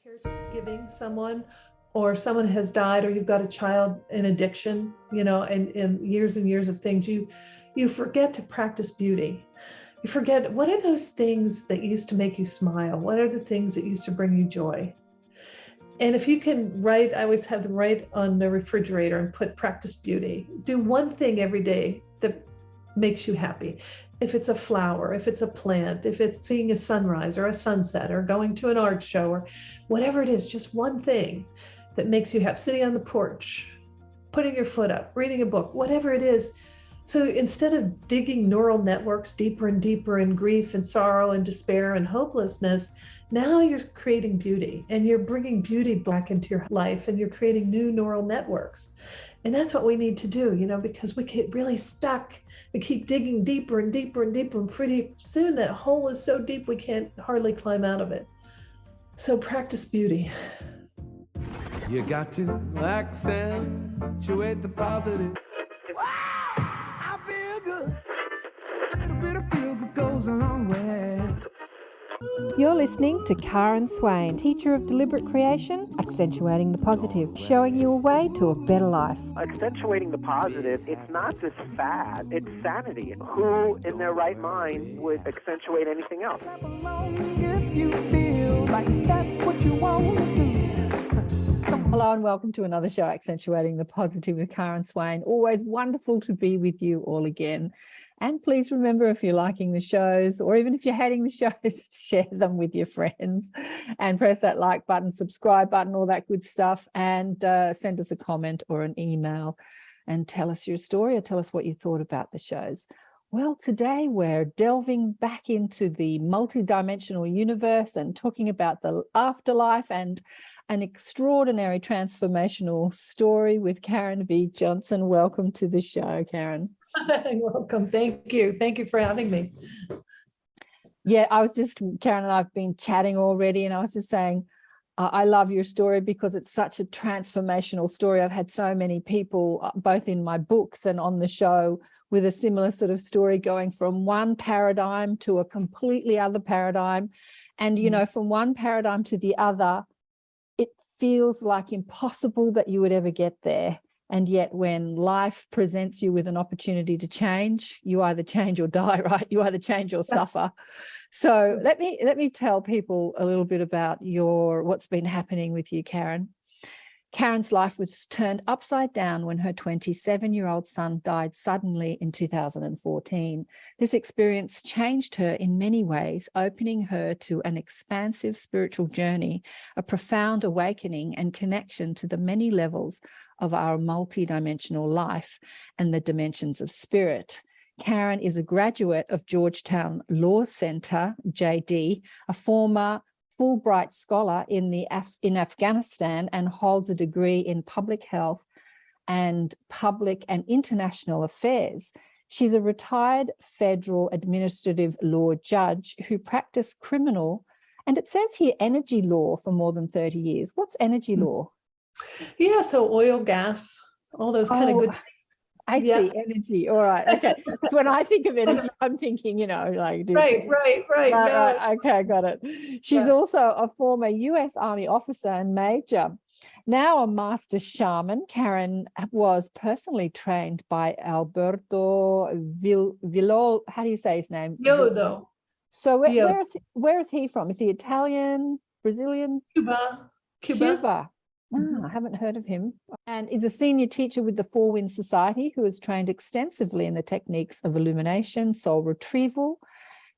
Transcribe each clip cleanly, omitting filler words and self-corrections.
caregiving someone, or someone has died, or you've got a child in addiction, and years and years of things, you forget to practice beauty. You forget, what are those things that used to make you smile? What are the things that used to bring you joy? And if you can write, I always have them write on the refrigerator and put practice beauty. Do one thing every day that makes you happy. If it's a flower, if it's a plant, if it's seeing a sunrise or a sunset or going to an art show or whatever it is, just one thing that makes you happy. Sitting on the porch, putting your foot up, reading a book, whatever it is. So instead of digging neural networks deeper and deeper in grief and sorrow and despair and hopelessness, now you're creating beauty, and you're bringing beauty back into your life, and you're creating new neural networks. And that's what we need to do, because we get really stuck. We keep digging deeper and deeper and deeper, and pretty soon that hole is so deep we can't hardly climb out of it. So practice beauty. You got to accentuate the positive. I feel good. A little bit of feel good goes a long way. You're listening to Karen Swain, teacher of deliberate creation, accentuating the positive, showing you a way to a better life. Accentuating the positive, it's not just fad, it's sanity. Who in their right mind would accentuate anything else? If you feel like that's what you want to do. Hello and welcome to another show, Accentuating the Positive with Karen Swain. Always wonderful to be with you all again. And please remember, if you're liking the shows, or even if you're hating the shows, share them with your friends and press that like button, subscribe button, all that good stuff, and send us a comment or an email and tell us your story or tell us what you thought about the shows. Well, today we're delving back into the multidimensional universe and talking about the afterlife and an extraordinary transformational story with Karen V. Johnson. Welcome to the show, Karen. Welcome. Thank you. Thank you for having me. Yeah, Karen and I've been chatting already, and I was just saying, I love your story because it's such a transformational story. I've had so many people, both in my books and on the show, with a similar sort of story, going from one paradigm to a completely other paradigm. And, from one paradigm to the other, it feels like impossible that you would ever get there. And yet when life presents you with an opportunity to change, you either change or die, right? You either change or suffer. So let me tell people a little bit about what's been happening with you, Karen. Karen's life was turned upside down when her 27-year-old son died suddenly in 2014. This experience changed her in many ways, opening her to an expansive spiritual journey, a profound awakening and connection to the many levels of our multidimensional life and the dimensions of spirit. Karen is a graduate of Georgetown Law Center, JD, a former Fulbright scholar in Afghanistan, and holds a degree in public health and public and international affairs. She's a retired federal administrative law judge who practiced criminal, and it says here, energy law for more than 30 years. What's energy law? Yeah, so oil, gas, all those kind of good things. I see, energy. All right. Okay. Because when I think of energy, I'm thinking, like... Right. Okay, got it. She's also a former U.S. Army officer and major. Now a master shaman, Karen was personally trained by Alberto Villol. How do you say his name? Yodo. So where is he from? Is he Italian, Brazilian? Cuba. I haven't heard of him. And is a senior teacher with the Four Winds Society, who has trained extensively in the techniques of illumination, soul retrieval,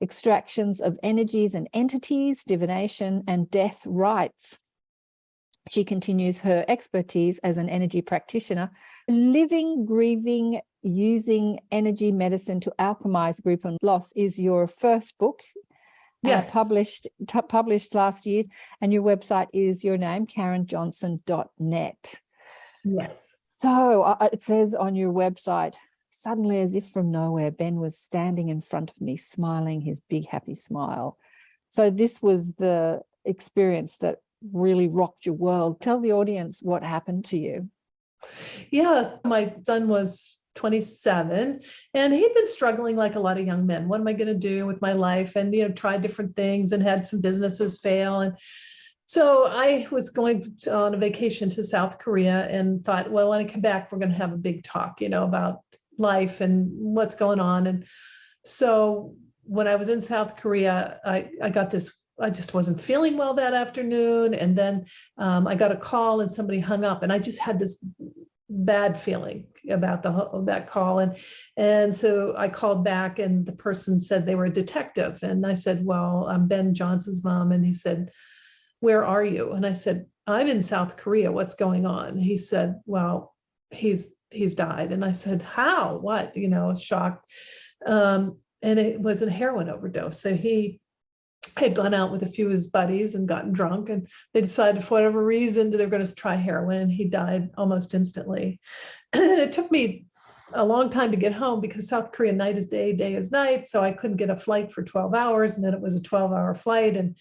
extractions of energies and entities, divination, and death rites. She continues her expertise as an energy practitioner, living, grieving, using energy medicine to alchemize grief and loss is your first book. Yes. Published last year, and your website is your name, karenjohnson.net. Yes. So it says on your website, suddenly as if from nowhere, Ben was standing in front of me, smiling his big happy smile. So this was the experience that really rocked your world. Tell the audience what happened to you. Yeah, my son was 27, and he'd been struggling like a lot of young men. What am I going to do with my life? And tried different things and had some businesses fail. And So I was going on a vacation to South Korea and thought, well, when I come back, we're going to have a big talk, about life and what's going on. And so when I was in South Korea, I got this, I just wasn't feeling well that afternoon. And then I got a call and somebody hung up, and I just had this bad feeling about that call. And so I called back, and the person said they were a detective. And I said, well, I'm Ben Johnson's mom. And he said, where are you? And I said, I'm in South Korea. What's going on? He said, well, he's died. And I said, how? What? Shocked. And it was a heroin overdose. So he had gone out with a few of his buddies and gotten drunk, and they decided for whatever reason they were going to try heroin, and he died almost instantly. And it took me a long time to get home because South Korea, night is day, day is night. So I couldn't get a flight for 12 hours. And then it was a 12-hour flight. And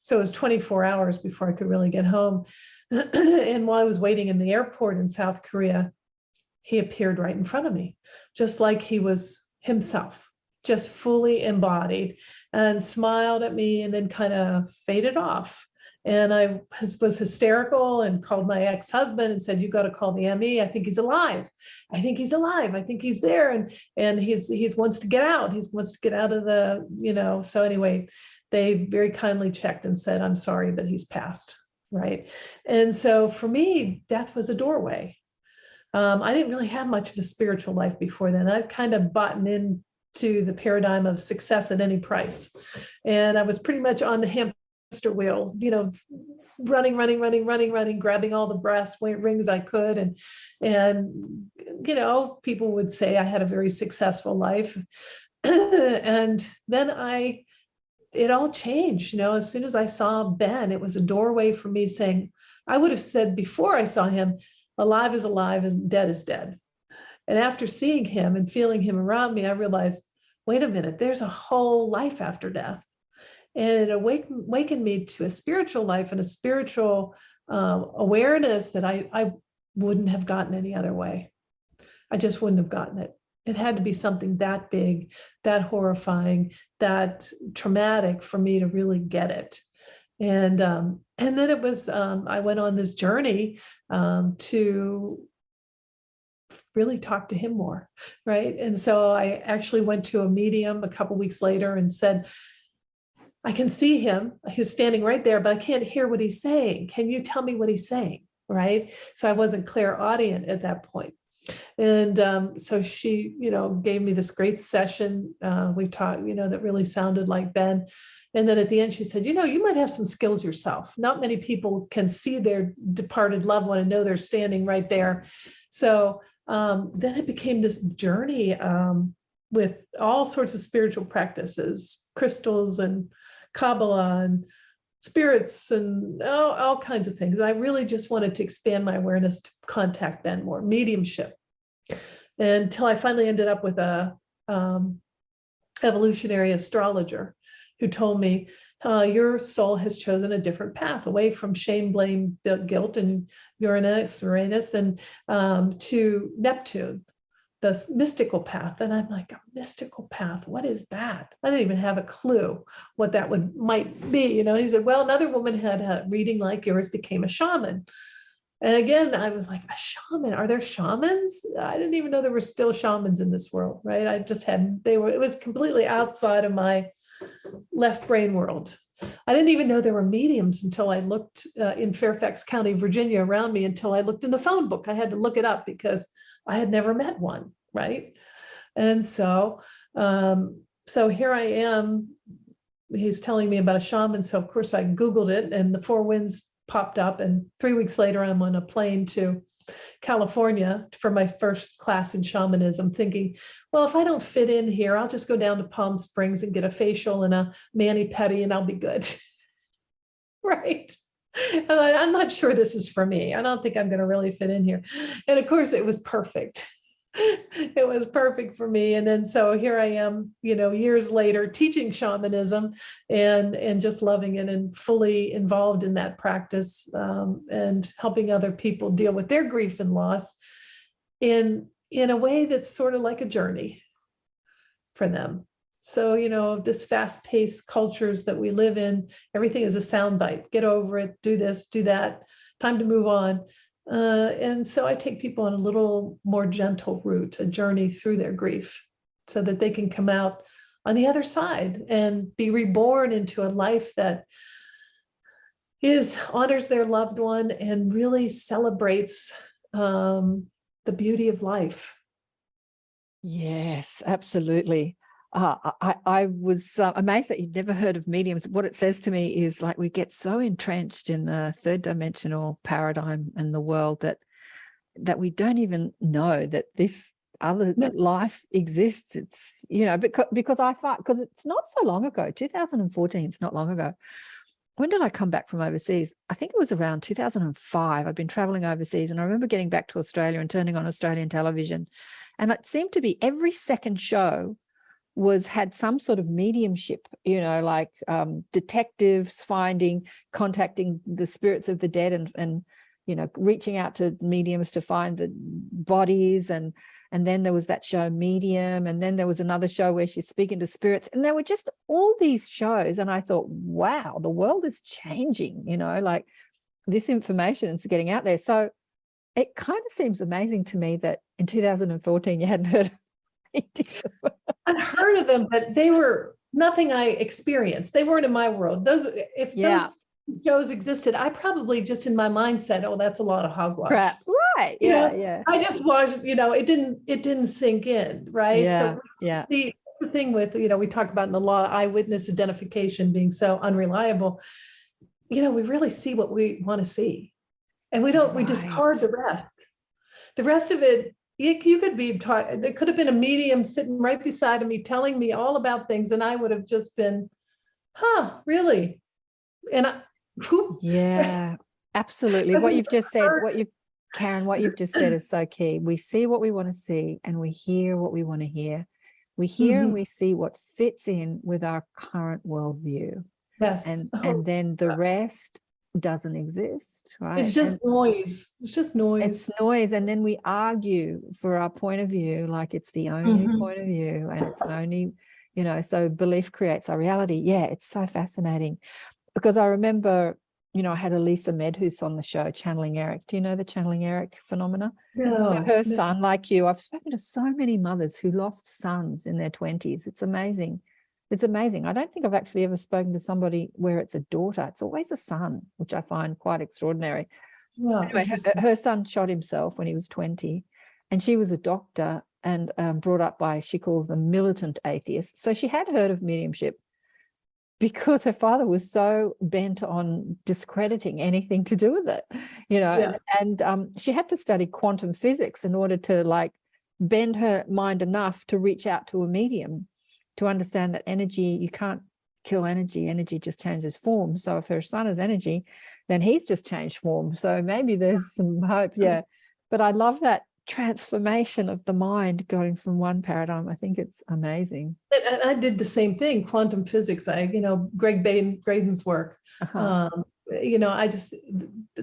so it was 24 hours before I could really get home. And while I was waiting in the airport in South Korea, he appeared right in front of me, just like he was himself, just fully embodied, and smiled at me and then kind of faded off. And I was hysterical and called my ex-husband and said, you got to call the ME. I think he's alive. I think he's alive. I think he's there. And he's wants to get out. He wants to get out of the, so anyway, they very kindly checked and said, I'm sorry, but he's passed. Right. And so for me, death was a doorway. I didn't really have much of a spiritual life before then. I'd kind of bought into the paradigm of success at any price. And I was pretty much on the hamster wheel, running, grabbing all the brass rings I could. And people would say I had a very successful life. And then it all changed. As soon as I saw Ben, it was a doorway for me saying, I would have said before I saw him, alive is alive and dead is dead. And after seeing him and feeling him around me, I realized, wait a minute, there's a whole life after death. And it awakened me to a spiritual life and a spiritual awareness that I wouldn't have gotten any other way. I just wouldn't have gotten it. It had to be something that big, that horrifying, that traumatic for me to really get it. And then it was, I went on this journey to really talk to him more, right? And so I actually went to a medium a couple of weeks later and said, I can see him. He's standing right there, but I can't hear what he's saying. Can you tell me what he's saying, right? So I wasn't clairaudient at that point. And so she, gave me this great session. We talked, that really sounded like Ben. And then at the end, she said, you might have some skills yourself. Not many people can see their departed loved one and know they're standing right there. So then it became this journey with all sorts of spiritual practices, crystals and Kabbalah and spirits and all kinds of things. I really just wanted to expand my awareness to contact Ben more, mediumship, until I finally ended up with a evolutionary astrologer who told me, your soul has chosen a different path away from shame, blame, guilt, and Uranus, and to Neptune, the mystical path. And I'm like, a mystical path? What is that? I didn't even have a clue what that might be. He said, well, another woman had a reading like yours, became a shaman. And again, I was like, a shaman? Are there shamans? I didn't even know there were still shamans in this world, right? It was completely outside of my left brain world. I didn't even know there were mediums until I looked in Fairfax County, Virginia around me, until I looked in the phone book. I had to look it up because I had never met one, right? And so here I am. He's telling me about a shaman. So of course I Googled it, and the Four Winds popped up, and 3 weeks later I'm on a plane to California for my first class in shamanism, thinking, well, if I don't fit in here, I'll just go down to Palm Springs and get a facial and a mani-pedi and I'll be good. Right. And I'm not sure this is for me. I don't think I'm going to really fit in here. And of course it was perfect. It was perfect for me. And then so here I am, years later, teaching shamanism and just loving it and fully involved in that practice, and helping other people deal with their grief and loss in a way that's sort of like a journey for them. So, this fast-paced cultures that we live in, everything is a soundbite. Get over it, do this, do that, time to move on. And so I take people on a little more gentle route, a journey through their grief, so that they can come out on the other side and be reborn into a life that honors their loved one and really celebrates the beauty of life. Yes, absolutely. I was amazed that you'd never heard of mediums. What it says to me is like we get so entrenched in the third dimensional paradigm and the world that we don't even know that this other life exists. It's, because it's not so long ago, 2014, it's not long ago. When did I come back from overseas? I think it was around 2005. I'd been traveling overseas, and I remember getting back to Australia and turning on Australian television. And it seemed to be every second show had some sort of mediumship, like detectives contacting the spirits of the dead and reaching out to mediums to find the bodies. And then there was that show Medium. And then there was another show where she's speaking to spirits. And there were just all these shows. And I thought, wow, the world is changing, like this information is getting out there. So it kind of seems amazing to me that in 2014 you hadn't heard of medium. I've heard of them, but they were nothing I experienced. They weren't in my world. Those shows existed, I probably just in my mind said, oh, that's a lot of hogwash. Crap. Right. Yeah. I just watched, it didn't sink in, right? Yeah. So the thing with, we talk about in the law, eyewitness identification being so unreliable. We really see what we want to see. And we don't, we discard the rest. The rest of it, you could be taught, there could have been a medium sitting right beside of me telling me all about things, and I would have just been, really? And yeah, absolutely. What you've just said, Karen, what you've just said is so key. We see what we want to see, and we hear what we want to hear. We hear and we see what fits in with our current worldview. Yes. And then the rest doesn't exist, right? It's just noise. It's just noise. It's noise. And then we argue for our point of view, like it's the only point of view, and it's only, so belief creates our reality. Yeah, it's so fascinating. Because I remember, I had Elisa Medhus on the show, Channeling Eric. Do you know the Channeling Eric phenomena? No, so her son, like you, I've spoken to so many mothers who lost sons in their 20s. It's amazing. It's amazing. I don't think I've actually ever spoken to somebody where it's a daughter. It's always a son, which I find quite extraordinary. Yeah, anyway, her son shot himself when he was 20, and she was a doctor and brought up by, she calls them militant atheists. So she had heard of mediumship because her father was so bent on discrediting anything to do with it, and she had to study quantum physics in order to bend her mind enough to reach out to a medium to understand that energy, you can't kill energy just changes form. So if her son is energy, then he's just changed form. So maybe there's some hope. Yeah. But I love that transformation of the mind going from one paradigm. I think it's amazing. And I did the same thing, quantum physics. Greg Braden's work.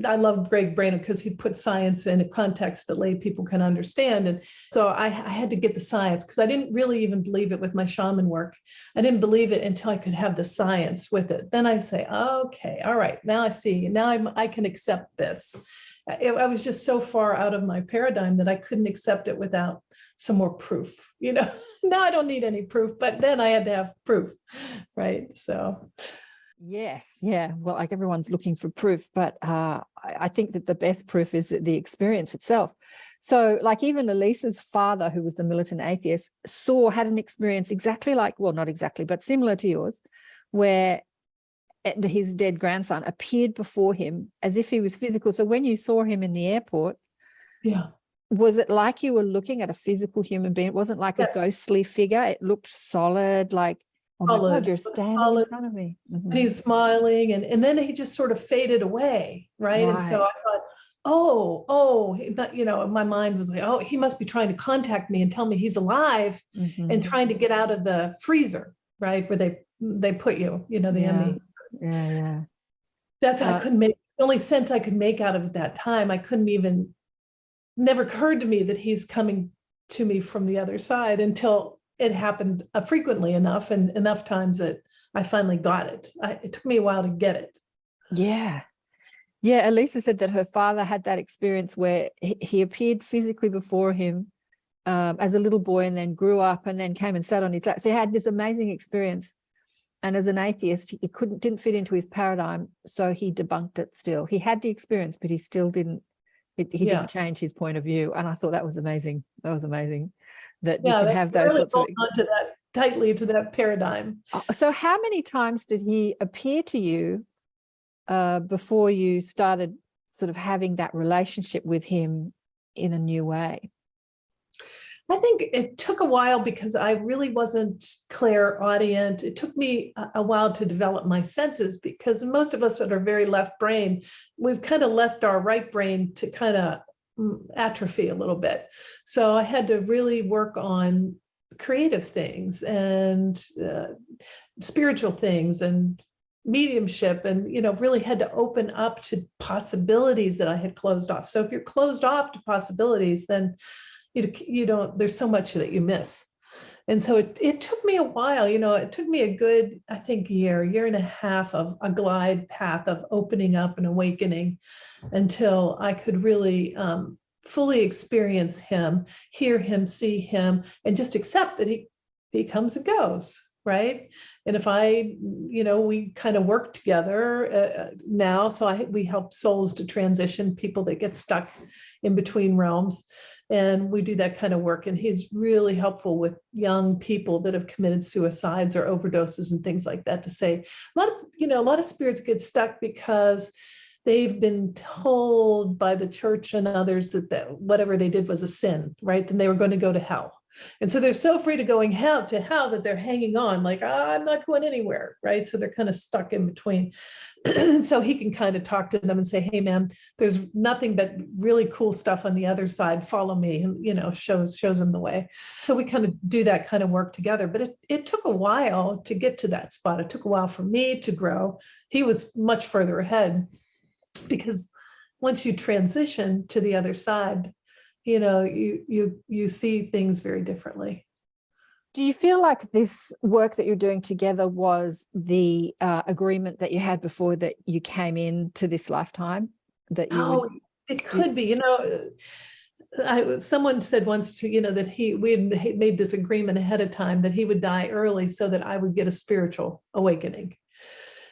I love Greg Braden because he put science in a context that lay people can understand. And so I had to get the science, because I didn't really even believe it with my shaman work. I didn't believe it until I could have the science with it. Then I say, okay, all right, now I see. Now I can accept this. I was just so far out of my paradigm that I couldn't accept it without some more proof. Now I don't need any proof, but then I had to have proof, right? So. Yes. Yeah. Well, everyone's looking for proof, but I think that the best proof is the experience itself. So even Elisa's father, who was the militant atheist, had an experience exactly not exactly, but similar to yours, where his dead grandson appeared before him as if he was physical. So when you saw him in the airport, was it like you were looking at a physical human being? It wasn't like a ghostly figure. It looked solid, oh my God, you're standing in front of me. Mm-hmm. He's smiling, and then he just sort of faded away, right? And so I thought, my mind was like, oh, he must be trying to contact me and tell me he's alive and trying to get out of the freezer, right? Where they put you, the ME. Yeah. That's I couldn't make. It's the only sense I could make out of it that time. I couldn't even. Never occurred to me that he's coming to me from the other side until it happened frequently enough and enough times that I finally got it. It took me a while to get it. Yeah. Yeah. Elisa said that her father had that experience where he appeared physically before him as a little boy, and then grew up and then came and sat on his lap. So he had this amazing experience. And as an atheist, he didn't fit into his paradigm. So he debunked it still. He had the experience, but he still didn't, he didn't change his point of view. And I thought that was amazing. That was amazing that you can have those really sorts of. Onto that tightly to that paradigm. So how many times did he appear to you before you started sort of having that relationship with him in a new way? I think it took a while because I really wasn't clairaudient. It took me a while to develop my senses, because most of us that are very left brain, we've kind of left our right brain to kind of atrophy a little bit. So I had to really work on creative things and spiritual things and mediumship, and really had to open up to possibilities that I had closed off. So if you're closed off to possibilities, then you don't, there's so much that you miss. And so it took me a while, it took me a good, I think, year and a half of a glide path of opening up and awakening until I could really fully experience him, hear him, see him, and just accept that he comes and goes. Right. And if we kind of work together now. So we help souls to transition, people that get stuck in between realms. And we do that kind of work. And he's really helpful with young people that have committed suicides or overdoses and things like that, to say a lot of spirits get stuck because they've been told by the church and others that whatever they did was a sin, right? Then they were going to go to hell. And so they're so afraid of going to hell that they're hanging on like, I'm not going anywhere, right? So they're kind of stuck in between. And so he can kind of talk to them and say, hey, man, there's nothing but really cool stuff on the other side. Follow me, and shows them the way. So we kind of do that kind of work together. But it took a while to get to that spot. It took a while for me to grow. He was much further ahead, because once you transition to the other side, you see things very differently. Do you feel like this work that you're doing together was the agreement that you had before that you came into this lifetime? It could be. Someone said once that we had made this agreement ahead of time that he would die early so that I would get a spiritual awakening,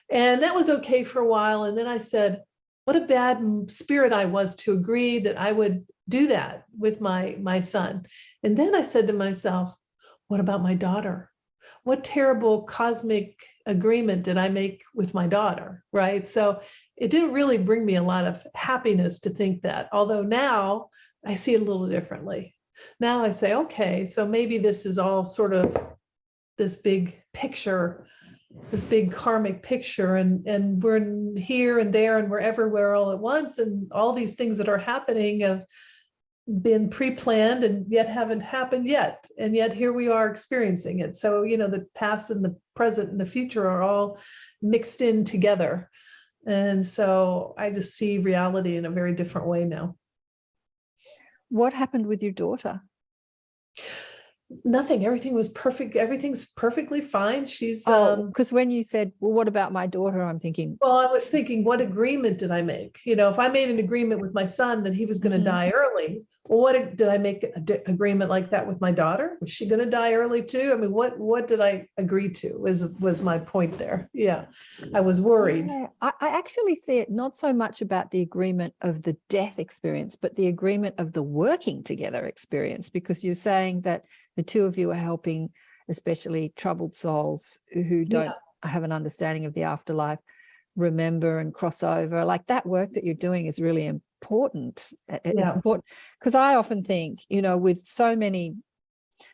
and that was okay for a while. And then I said, what a bad spirit I was to agree that I would do that with my son. And then I said to myself, what about my daughter? What terrible cosmic agreement did I make with my daughter, right? So it didn't really bring me a lot of happiness to think that, although now I see it a little differently. Now I say, okay, so maybe this is all sort of this big picture, this big karmic picture, and we're here and there and we're everywhere all at once, and all these things that are happening have been pre-planned and yet haven't happened yet, and yet here we are experiencing it. So the past and the present and the future are all mixed in together, and so I just see reality in a very different way now. What happened with your daughter? Nothing. Everything was perfect. Everything's perfectly fine. She's because when you said, well, what about my daughter? I'm thinking, well, I was thinking, what agreement did I make? If I made an agreement with my son that he was going to die early, well, what did I make an agreement like that with my daughter? Was she going to die early too? I mean, what did I agree to was my point there. Yeah, I was worried. Yeah, I actually see it not so much about the agreement of the death experience, but the agreement of the working together experience, because you're saying that the two of you are helping, especially troubled souls who don't have an understanding of the afterlife, remember and cross over. Like, that work that you're doing is really important. It's important because I often think, with so many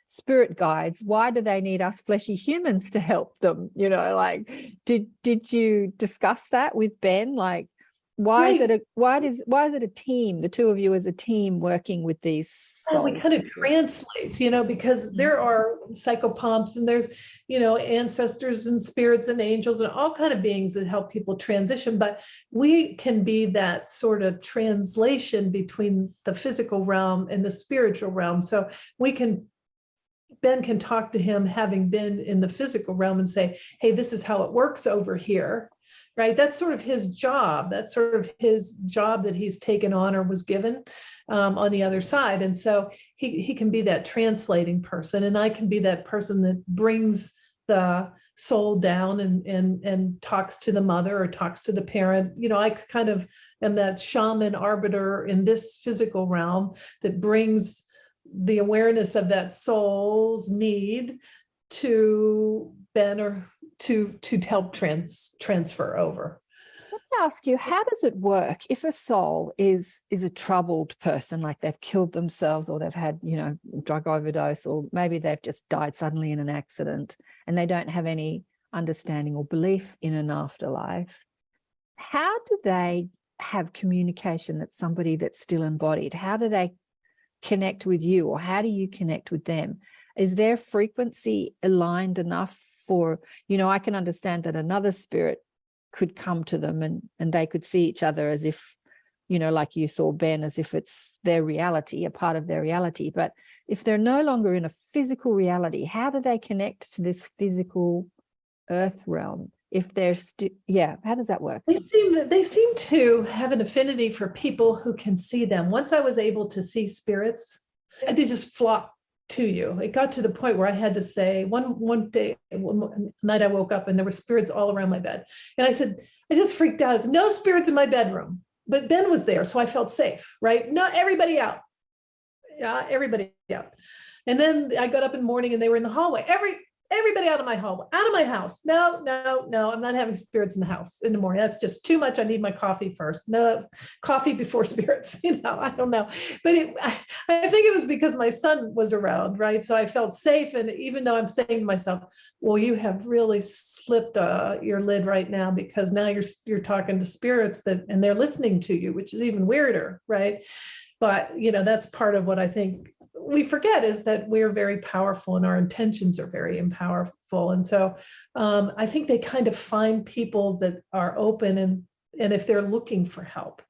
spirit guides, why do they need us fleshy humans to help them? Like, did you discuss that with Ben? Like, why is it a team, the two of you as a team working with these souls? We kind of translate, because there are psychopomps and there's, ancestors and spirits and angels and all kind of beings that help people transition. But we can be that sort of translation between the physical realm and the spiritual realm. So we can Ben can talk to him having been in the physical realm and say, hey, this is how it works over here, right? That's sort of his job. That's sort of his job that he's taken on or was given on the other side. And so he can be that translating person, and I can be that person that brings the soul down and talks to the mother or talks to the parent. You know, I kind of am that shaman arbiter in this physical realm that brings the awareness of that soul's need to Ben or to help transfer over. Let me ask you, how does it work if a soul is a troubled person, like they've killed themselves or they've had, you know, drug overdose, or maybe they've just died suddenly in an accident and they don't have any understanding or belief in an afterlife? How do they have communication that's somebody that's still embodied? How do they connect with you, or how do you connect with them? Is their frequency aligned enough for, you know, I can understand that another spirit could come to them and they could see each other as if, you know, like you saw Ben, as if it's their reality, a part of their reality. But if they're no longer in a physical reality, how do they connect to this physical earth realm? If they're how does that work? They seem to have an affinity for people who can see them. Once I was able to see spirits, they just flock to you. It got to the point where I had to say, one night I woke up and there were spirits all around my bed. And I said, I just freaked out. I said, no spirits in my bedroom. But Ben was there, so I felt safe, right? Not everybody out. Yeah, everybody out. And then I got up in the morning and they were in the hallway. Everybody out of my hallway, out of my house. No, I'm not having spirits in the house in the morning. That's just too much. I need my coffee first. No, coffee before spirits. You know, I don't know. But I think it was because my son was around, right? So I felt safe. And even though I'm saying to myself, well, you have really slipped your lid right now, because now you're talking to spirits and they're listening to you, which is even weirder, right? But, you know, that's part of what I think we forget, is that we're very powerful and our intentions are very powerful. And so I think they kind of find people that are open, and if they're looking for help,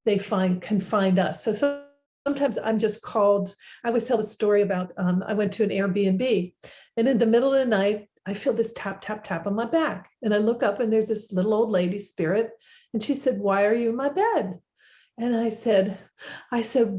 they can find us. So sometimes I'm just called. I always tell the story about I went to an Airbnb, and in the middle of the night, I feel this tap, tap, tap on my back. And I look up and there's this little old lady spirit. And she said, why are you in my bed? And I said,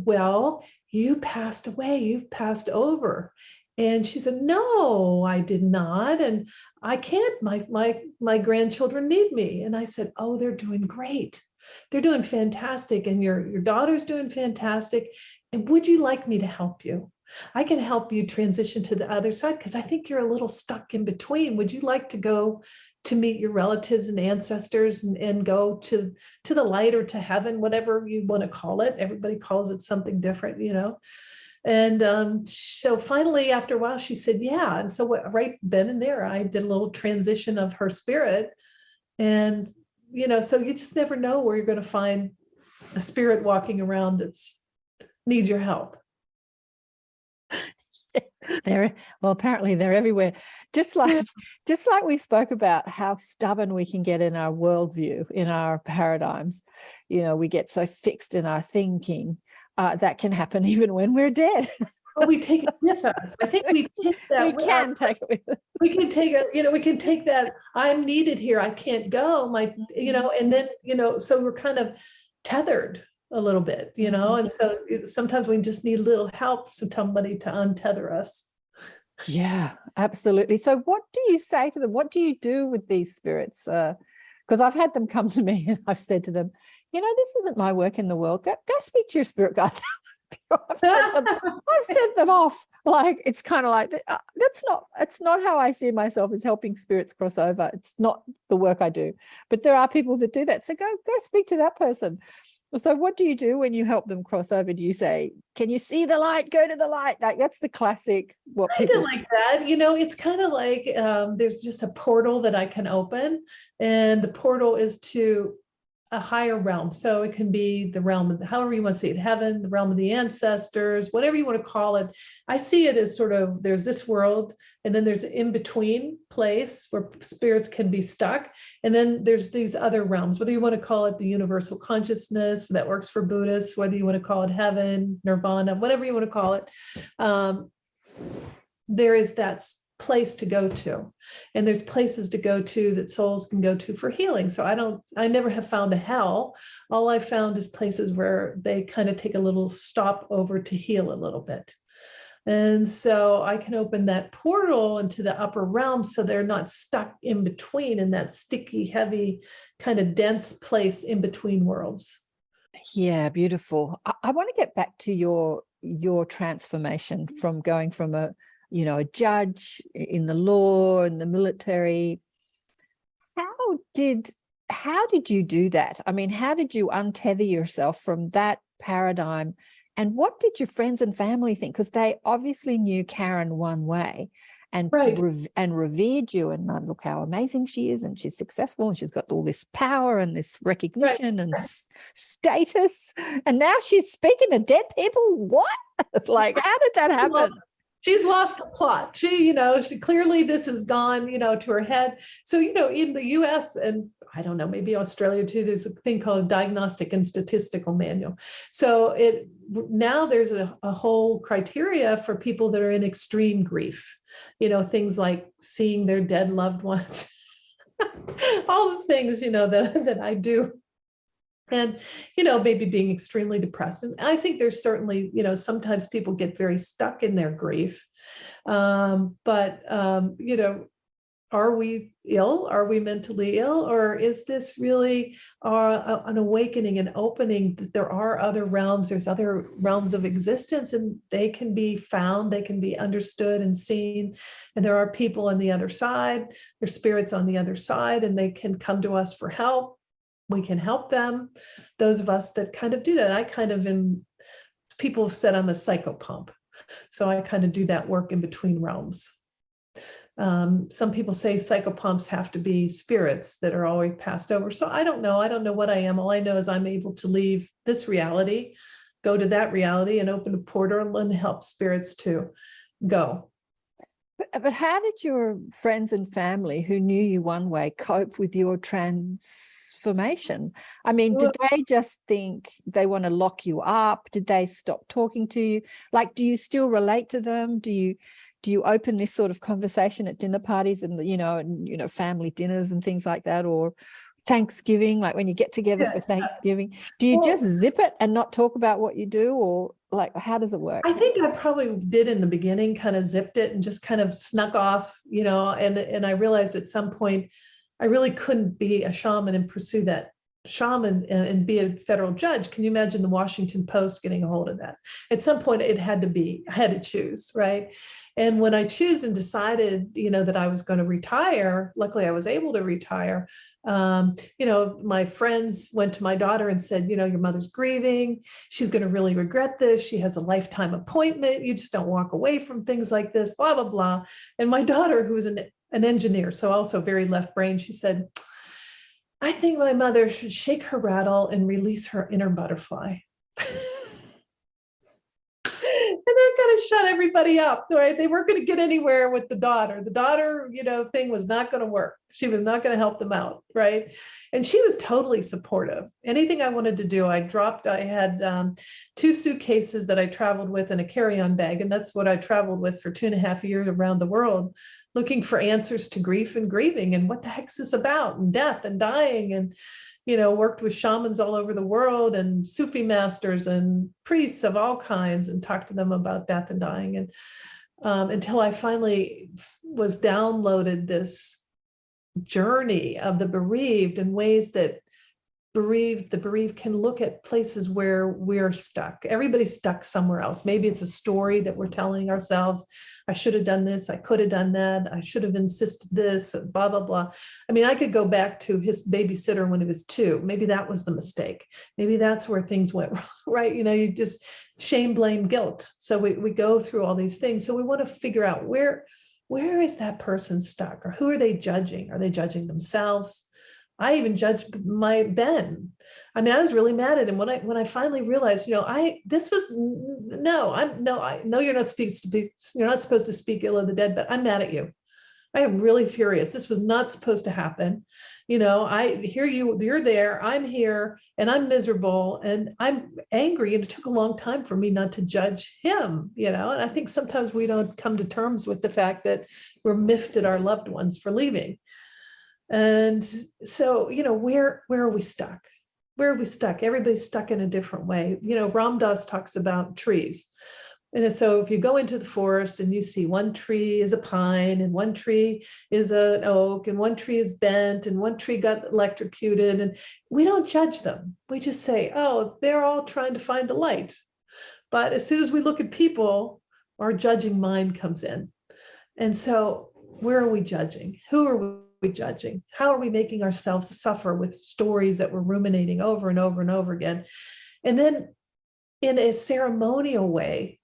well, you passed away, you've passed over. And she said, no, I did not. And I can't, my grandchildren need me. And I said, oh, they're doing great. They're doing fantastic. And your daughter's doing fantastic. And would you like me to help you? I can help you transition to the other side, because I think you're a little stuck in between. Would you like to go to meet your relatives and ancestors and go to the light or to heaven, whatever you want to call it? Everybody calls it something different, you know? And so finally, after a while, she said, yeah. And so right then and there, I did a little transition of her spirit. And, you know, so you just never know where you're going to find a spirit walking around that's needs your help. Well, apparently they're everywhere. Just like we spoke about how stubborn we can get in our worldview, in our paradigms. You know, we get so fixed in our thinking that can happen even when we're dead. Well, we take it with us. I think we take that. We can take it with us. We can take it. You know, we can take that. I'm needed here. I can't go. You know, and then, you know, so we're kind of tethered a little bit, you know, and so sometimes we just need a little help, somebody to untether us. Yeah, absolutely. So what do you say to them? What do you do with these spirits? Because I've had them come to me and I've said to them, you know, this isn't my work in the world. Go speak to your spirit guide. I've sent them off. Like, it's kind of like, it's not how I see myself, as helping spirits cross over. It's not the work I do, but there are people that do that. So go speak to that person. So what do you do when you help them cross over? Do you say, can you see the light? Go to the light. Like, that's the classic, what people like that. You know, it's kind of like there's just a portal that I can open, and the portal is to a higher realm. So it can be the realm of, however you want to see it, heaven, the realm of the ancestors, whatever you want to call it. I see it as sort of, there's this world, and then there's an in-between place where spirits can be stuck. And then there's these other realms, whether you want to call it the universal consciousness, that works for Buddhists, whether you want to call it heaven, nirvana, whatever you want to call it. there is that place to go to, and there's places to go to that souls can go to for healing. So I never have found a hell. All I found is places where they kind of take a little stop over to heal a little bit. And so I can open that portal into the upper realm so they're not stuck in between in that sticky, heavy, kind of dense place in between worlds. Yeah, beautiful. I want to get back to your transformation from going from a judge in the law and the military. How did you do that? I mean, how did you untether yourself from that paradigm? And what did your friends and family think? Because they obviously knew Karen one way and right. and revered you, and look how amazing she is, and she's successful, and she's got all this power and this recognition and status, and now she's speaking to dead people. What? Like, how did that happen? Well, she's lost the plot. She clearly this has gone, to her head. So, in the U.S. and I don't know, maybe Australia too, there's a thing called a Diagnostic and Statistical Manual. So now there's a whole criteria for people that are in extreme grief, things like seeing their dead loved ones, all the things, that I do. And, maybe being extremely depressed. And I think there's certainly, sometimes people get very stuck in their grief. But are we ill? Are we mentally ill? Or is this really an awakening, an opening that there are other realms, there's other realms of existence, and they can be found, they can be understood and seen. And there are people on the other side, there's spirits on the other side, and they can come to us for help. We can help them. Those of us that kind of do that, people have said I'm a psychopomp. So I kind of do that work in between realms. Some people say psychopomps have to be spirits that are always passed over. So I don't know what I am. All I know is I'm able to leave this reality, go to that reality, and open a portal and help spirits to go. But how did your friends and family who knew you one way cope with your transformation? I mean, did they just think they want to lock you up? Did they stop talking to you? Like, do you still relate to them? Do you open this sort of conversation at dinner parties and family dinners and things like that, or Thanksgiving, like when you get together for Thanksgiving? Do you just zip it and not talk about what you do, or like, how does it work? I think I probably did in the beginning, kind of zipped it and just kind of snuck off, and I realized at some point I really couldn't be a shaman and pursue that shaman and be a federal judge. Can you imagine the Washington Post getting a hold of that? At some point I had to choose, right? And when I choose and decided, that I was going to retire, luckily I was able to retire. My friends went to my daughter and said, your mother's grieving. She's going to really regret this. She has a lifetime appointment. You just don't walk away from things like this, blah, blah, blah. And my daughter, who was an engineer, so also very left brain, she said, I think my mother should shake her rattle and release her inner butterfly. And that kind of shut everybody up, right? They weren't going to get anywhere with the daughter. The daughter, thing was not going to work. She was not going to help them out, right? And she was totally supportive. Anything I wanted to do, I had 2 suitcases that I traveled with and a carry-on bag. And that's what I traveled with for 2.5 years around the world, looking for answers to grief and grieving and what the heck's this about, and death and dying, and worked with shamans all over the world and Sufi masters and priests of all kinds and talked to them about death and dying. And until I finally was downloaded this journey of the bereaved in ways that the bereaved can look at places where we're stuck. Everybody's stuck somewhere else. Maybe it's a story that we're telling ourselves. I should have done this. I could have done that. I should have insisted this, blah, blah, blah. I mean, I could go back to his babysitter when he was 2. Maybe that was the mistake. Maybe that's where things went wrong, right? You just shame, blame, guilt. So we go through all these things. So we want to figure out where is that person stuck, or who are they judging? Are they judging themselves? I even judged my Ben. I mean, I was really mad at him when I finally realized, I know you're not supposed to speak ill of the dead, but I'm mad at you. I am really furious. This was not supposed to happen. I hear you, you're there, I'm here, and I'm miserable and I'm angry. And it took a long time for me not to judge him, and I think sometimes we don't come to terms with the fact that we're miffed at our loved ones for leaving. And so, where are we stuck? Where are we stuck? Everybody's stuck in a different way. Ram Dass talks about trees. And so if you go into the forest and you see one tree is a pine and one tree is an oak and one tree is bent and one tree got electrocuted, and we don't judge them. We just say, oh, they're all trying to find the light. But as soon as we look at people, our judging mind comes in. And so where are we judging? Who are we judging? How are we making ourselves suffer with stories that we're ruminating over and over and over again? And then in a ceremonial way,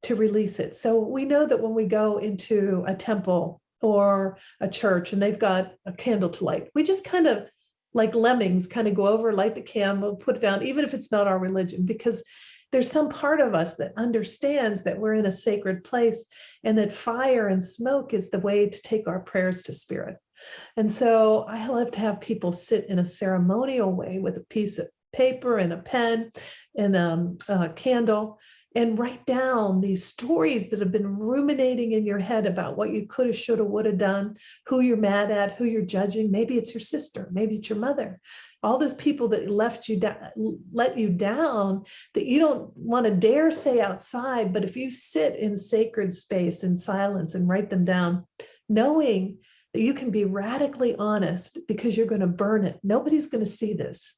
to release it. So we know that when we go into a temple or a church and they've got a candle to light, we just kind of like lemmings kind of go over, light the candle, put it down, even if it's not our religion, because there's some part of us that understands that we're in a sacred place and that fire and smoke is the way to take our prayers to spirit. And so I love to have people sit in a ceremonial way with a piece of paper and a pen and a candle and write down these stories that have been ruminating in your head about what you could have, should have, would have done, who you're mad at, who you're judging. Maybe it's your sister, maybe it's your mother. All those people that let you down that you don't want to dare say outside, but if you sit in sacred space in silence and write them down, knowing that you can be radically honest because you're going to burn it. Nobody's going to see this.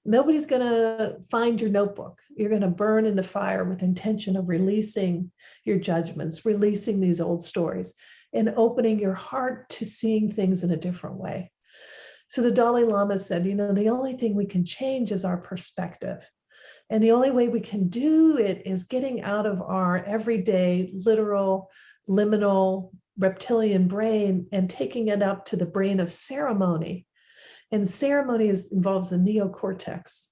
Nobody's going to find your notebook. You're going to burn in the fire with intention of releasing your judgments, releasing these old stories, and opening your heart to seeing things in a different way. So the Dalai Lama said, the only thing we can change is our perspective. And the only way we can do it is getting out of our everyday, literal, liminal, reptilian brain and taking it up to the brain of ceremony. And ceremony involves the neocortex.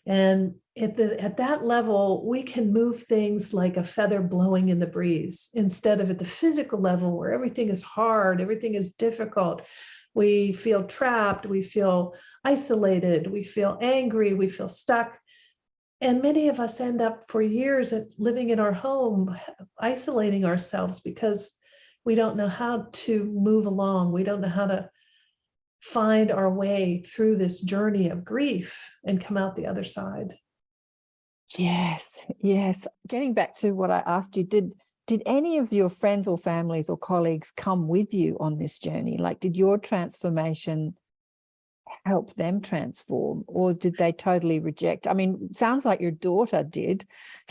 And at that level, we can move things like a feather blowing in the breeze instead of at the physical level where everything is hard, everything is difficult. We feel trapped, we feel isolated, we feel angry, we feel stuck. And many of us end up for years living in our home, isolating ourselves because we don't know how to move along. We don't know how to find our way through this journey of grief and come out the other side. Yes. Getting back to what I asked you, did any of your friends or families or colleagues come with you on this journey? Like, did your transformation help them transform, or did they totally reject? I mean, it sounds like your daughter did.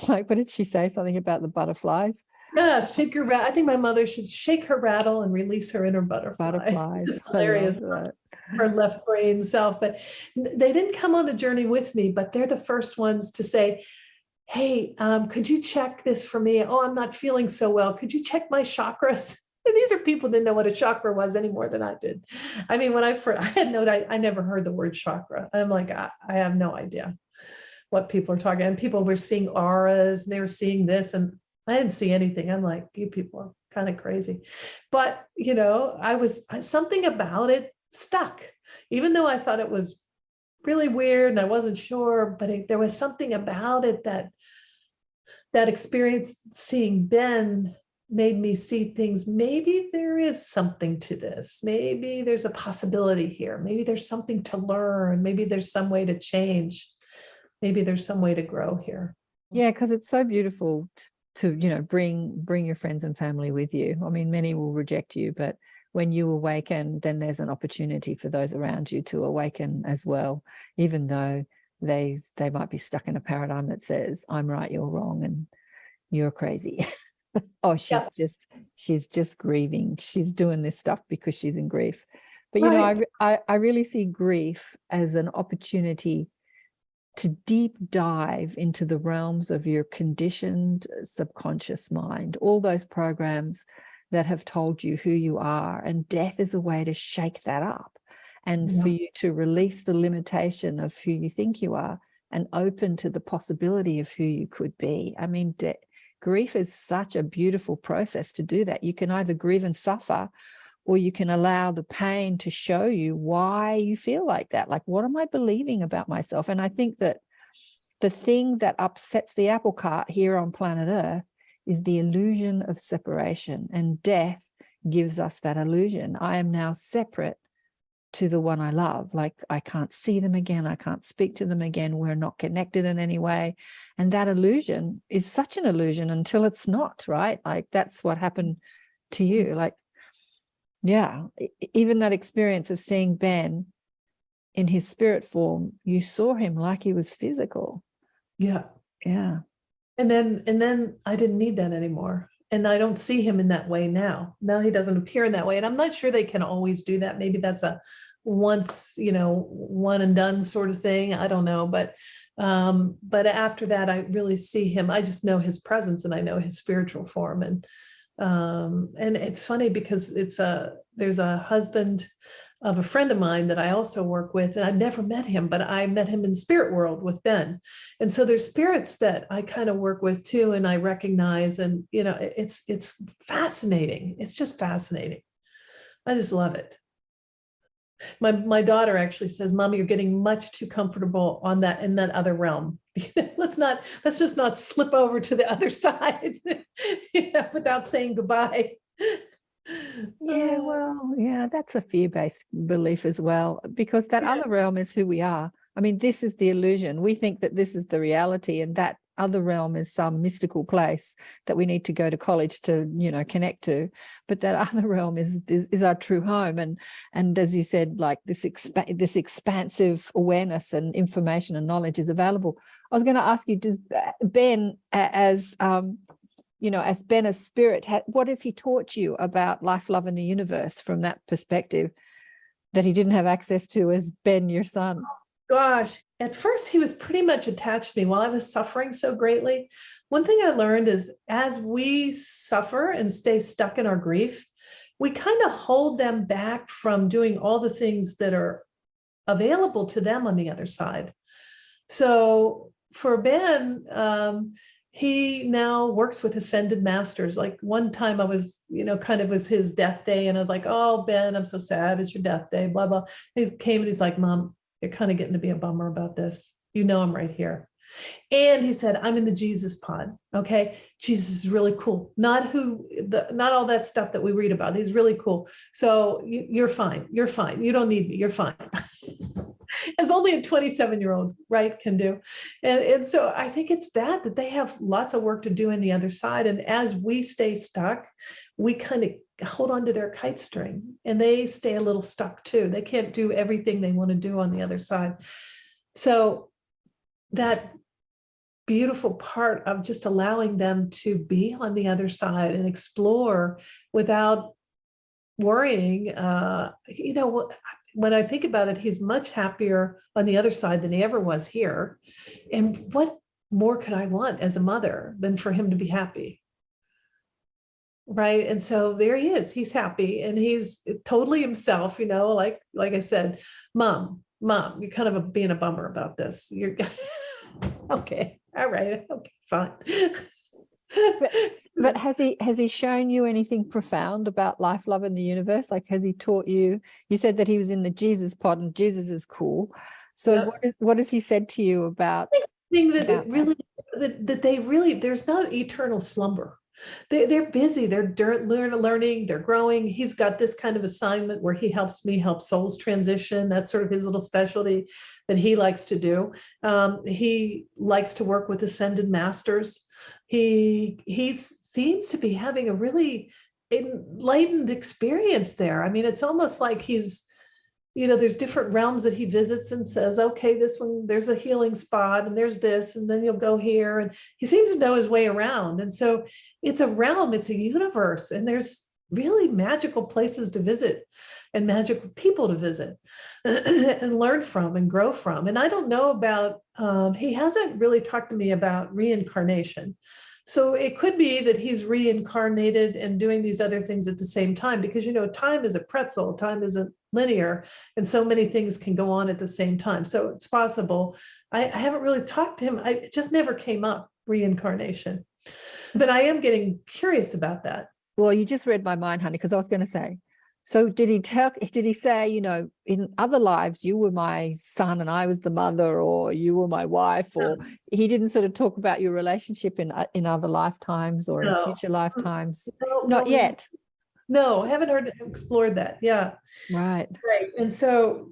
Like, what did she say? Something about the butterflies? Yeah, shake your I think my mother should shake her rattle and release her inner butterfly. Butterflies. Hilarious. Her left brain self. But they didn't come on the journey with me, but they're the first ones to say, hey, could you check this for me? Oh, I'm not feeling so well. Could you check my chakras? And these are people who didn't know what a chakra was any more than I did. I mean, when I never heard the word chakra. I'm like, I have no idea what people are talking. And people were seeing auras and they were seeing this, and I didn't see anything. I'm like, you people are kind of crazy. But, something about it stuck, even though I thought it was really weird and I wasn't sure, but there was something about it that experience seeing Ben made me see things. Maybe there is something to this. Maybe there's a possibility here. Maybe there's something to learn. Maybe there's some way to change. Maybe there's some way to grow here. Yeah, because it's so beautiful to bring your friends and family with you. I mean, many will reject you, but when you awaken, then there's an opportunity for those around you to awaken as well, even though they might be stuck in a paradigm that says, I'm right, you're wrong, and you're crazy. Oh, she's just grieving. She's doing this stuff because she's in grief. But right. I really see grief as an opportunity to deep dive into the realms of your conditioned subconscious mind, all those programs that have told you who you are. And death is a way to shake that up and for you to release the limitation of who you think you are and open to the possibility of who you could be. I mean, grief is such a beautiful process to do that. You can either grieve and suffer, or you can allow the pain to show you why you feel like that. Like, what am I believing about myself? And I think that the thing that upsets the apple cart here on planet Earth is the illusion of separation, and death gives us that illusion. I am now separate to the one I love. Like, I can't see them again. I can't speak to them again. We're not connected in any way. And that illusion is such an illusion until it's not, right? Like, that's what happened to you. Like, yeah, even that experience of seeing Ben in his spirit form, you saw him like he was physical. Yeah. Yeah. And then I didn't need that anymore. And I don't see him in that way now. Now he doesn't appear in that way. And I'm not sure they can always do that. Maybe that's a once, one and done sort of thing. I don't know. But after that, I really see him. I just know his presence and I know his spiritual form. And it's funny because there's a husband of a friend of mine that I also work with, and I've never met him, but I met him in the spirit world with Ben. And so there's spirits that I kind of work with too, and I recognize, and it's fascinating. It's just fascinating. I just love it. My daughter actually says, "Mommy, you're getting much too comfortable in that other realm. Let's just not slip over to the other side without saying goodbye." Yeah, well, yeah, that's a fear-based belief as well, because that other realm is who we are. I mean, this is the illusion. We think that this is the reality, and that other realm is some mystical place that we need to go to college to, connect to. But that other realm is our true home. And as you said, like this expansive awareness and information and knowledge is available. I was going to ask you, does Ben, as Ben as spirit, what has he taught you about life, love, and the universe from that perspective that he didn't have access to as Ben, your son? Gosh, at first he was pretty much attached to me while I was suffering so greatly. One thing I learned is as we suffer and stay stuck in our grief, we kind of hold them back from doing all the things that are available to them on the other side. So for Ben, he now works with ascended masters. Like one time I was, kind of was his death day. And I was like, "Oh, Ben, I'm so sad. It's your death day, blah, blah." He came and he's like, "Mom, you're kind of getting to be a bummer about this. I'm right here." And he said, "I'm in the Jesus pod. Okay. Jesus is really cool. Not all that stuff that we read about. He's really cool. So you're fine. You're fine. You don't need me. You're fine." As only a 27-year-old, right, can do. And so I think it's that they have lots of work to do on the other side. And as we stay stuck, we kind of hold on to their kite string, and they stay a little stuck too. They can't do everything they want to do on the other side. So that beautiful part of just allowing them to be on the other side and explore without worrying, when I think about it, he's much happier on the other side than he ever was here. And what more could I want as a mother than for him to be happy? Right. And so there he is. He's happy and he's totally himself, like I said, Mom, you're kind of being a bummer about this. You're okay. All right. Okay, fine. But has he shown you anything profound about life, love, and the universe? Like, has he taught you? You said that he was in the Jesus pod, and Jesus is cool. So, what has he said to you about? I think that they really there's not eternal slumber. They're busy. They're learning. They're growing. He's got this kind of assignment where he helps me help souls transition. That's sort of his little specialty that he likes to do. He likes to work with ascended masters. He seems to be having a really enlightened experience there. I mean, it's almost like he's, there's different realms that he visits and says, "Okay, this one, there's a healing spot, and there's this, and then you'll go here." And he seems to know his way around. And so it's a realm, it's a universe, and there's really magical places to visit and magical people to visit and learn from and grow from. And I don't know about, he hasn't really talked to me about reincarnation. So it could be that he's reincarnated and doing these other things at the same time, because, time is a pretzel, time isn't linear, and so many things can go on at the same time. So it's possible. I haven't really talked to him. It just never came up, reincarnation. But I am getting curious about that. Well, you just read my mind, honey, because I was going to say, So did he say, you know, in other lives, you were my son and I was the mother, or you were my wife, or he didn't sort of talk about your relationship in other lifetimes or in future lifetimes? Not yet. No, I haven't heard explored that. Yeah. Right. Right. And so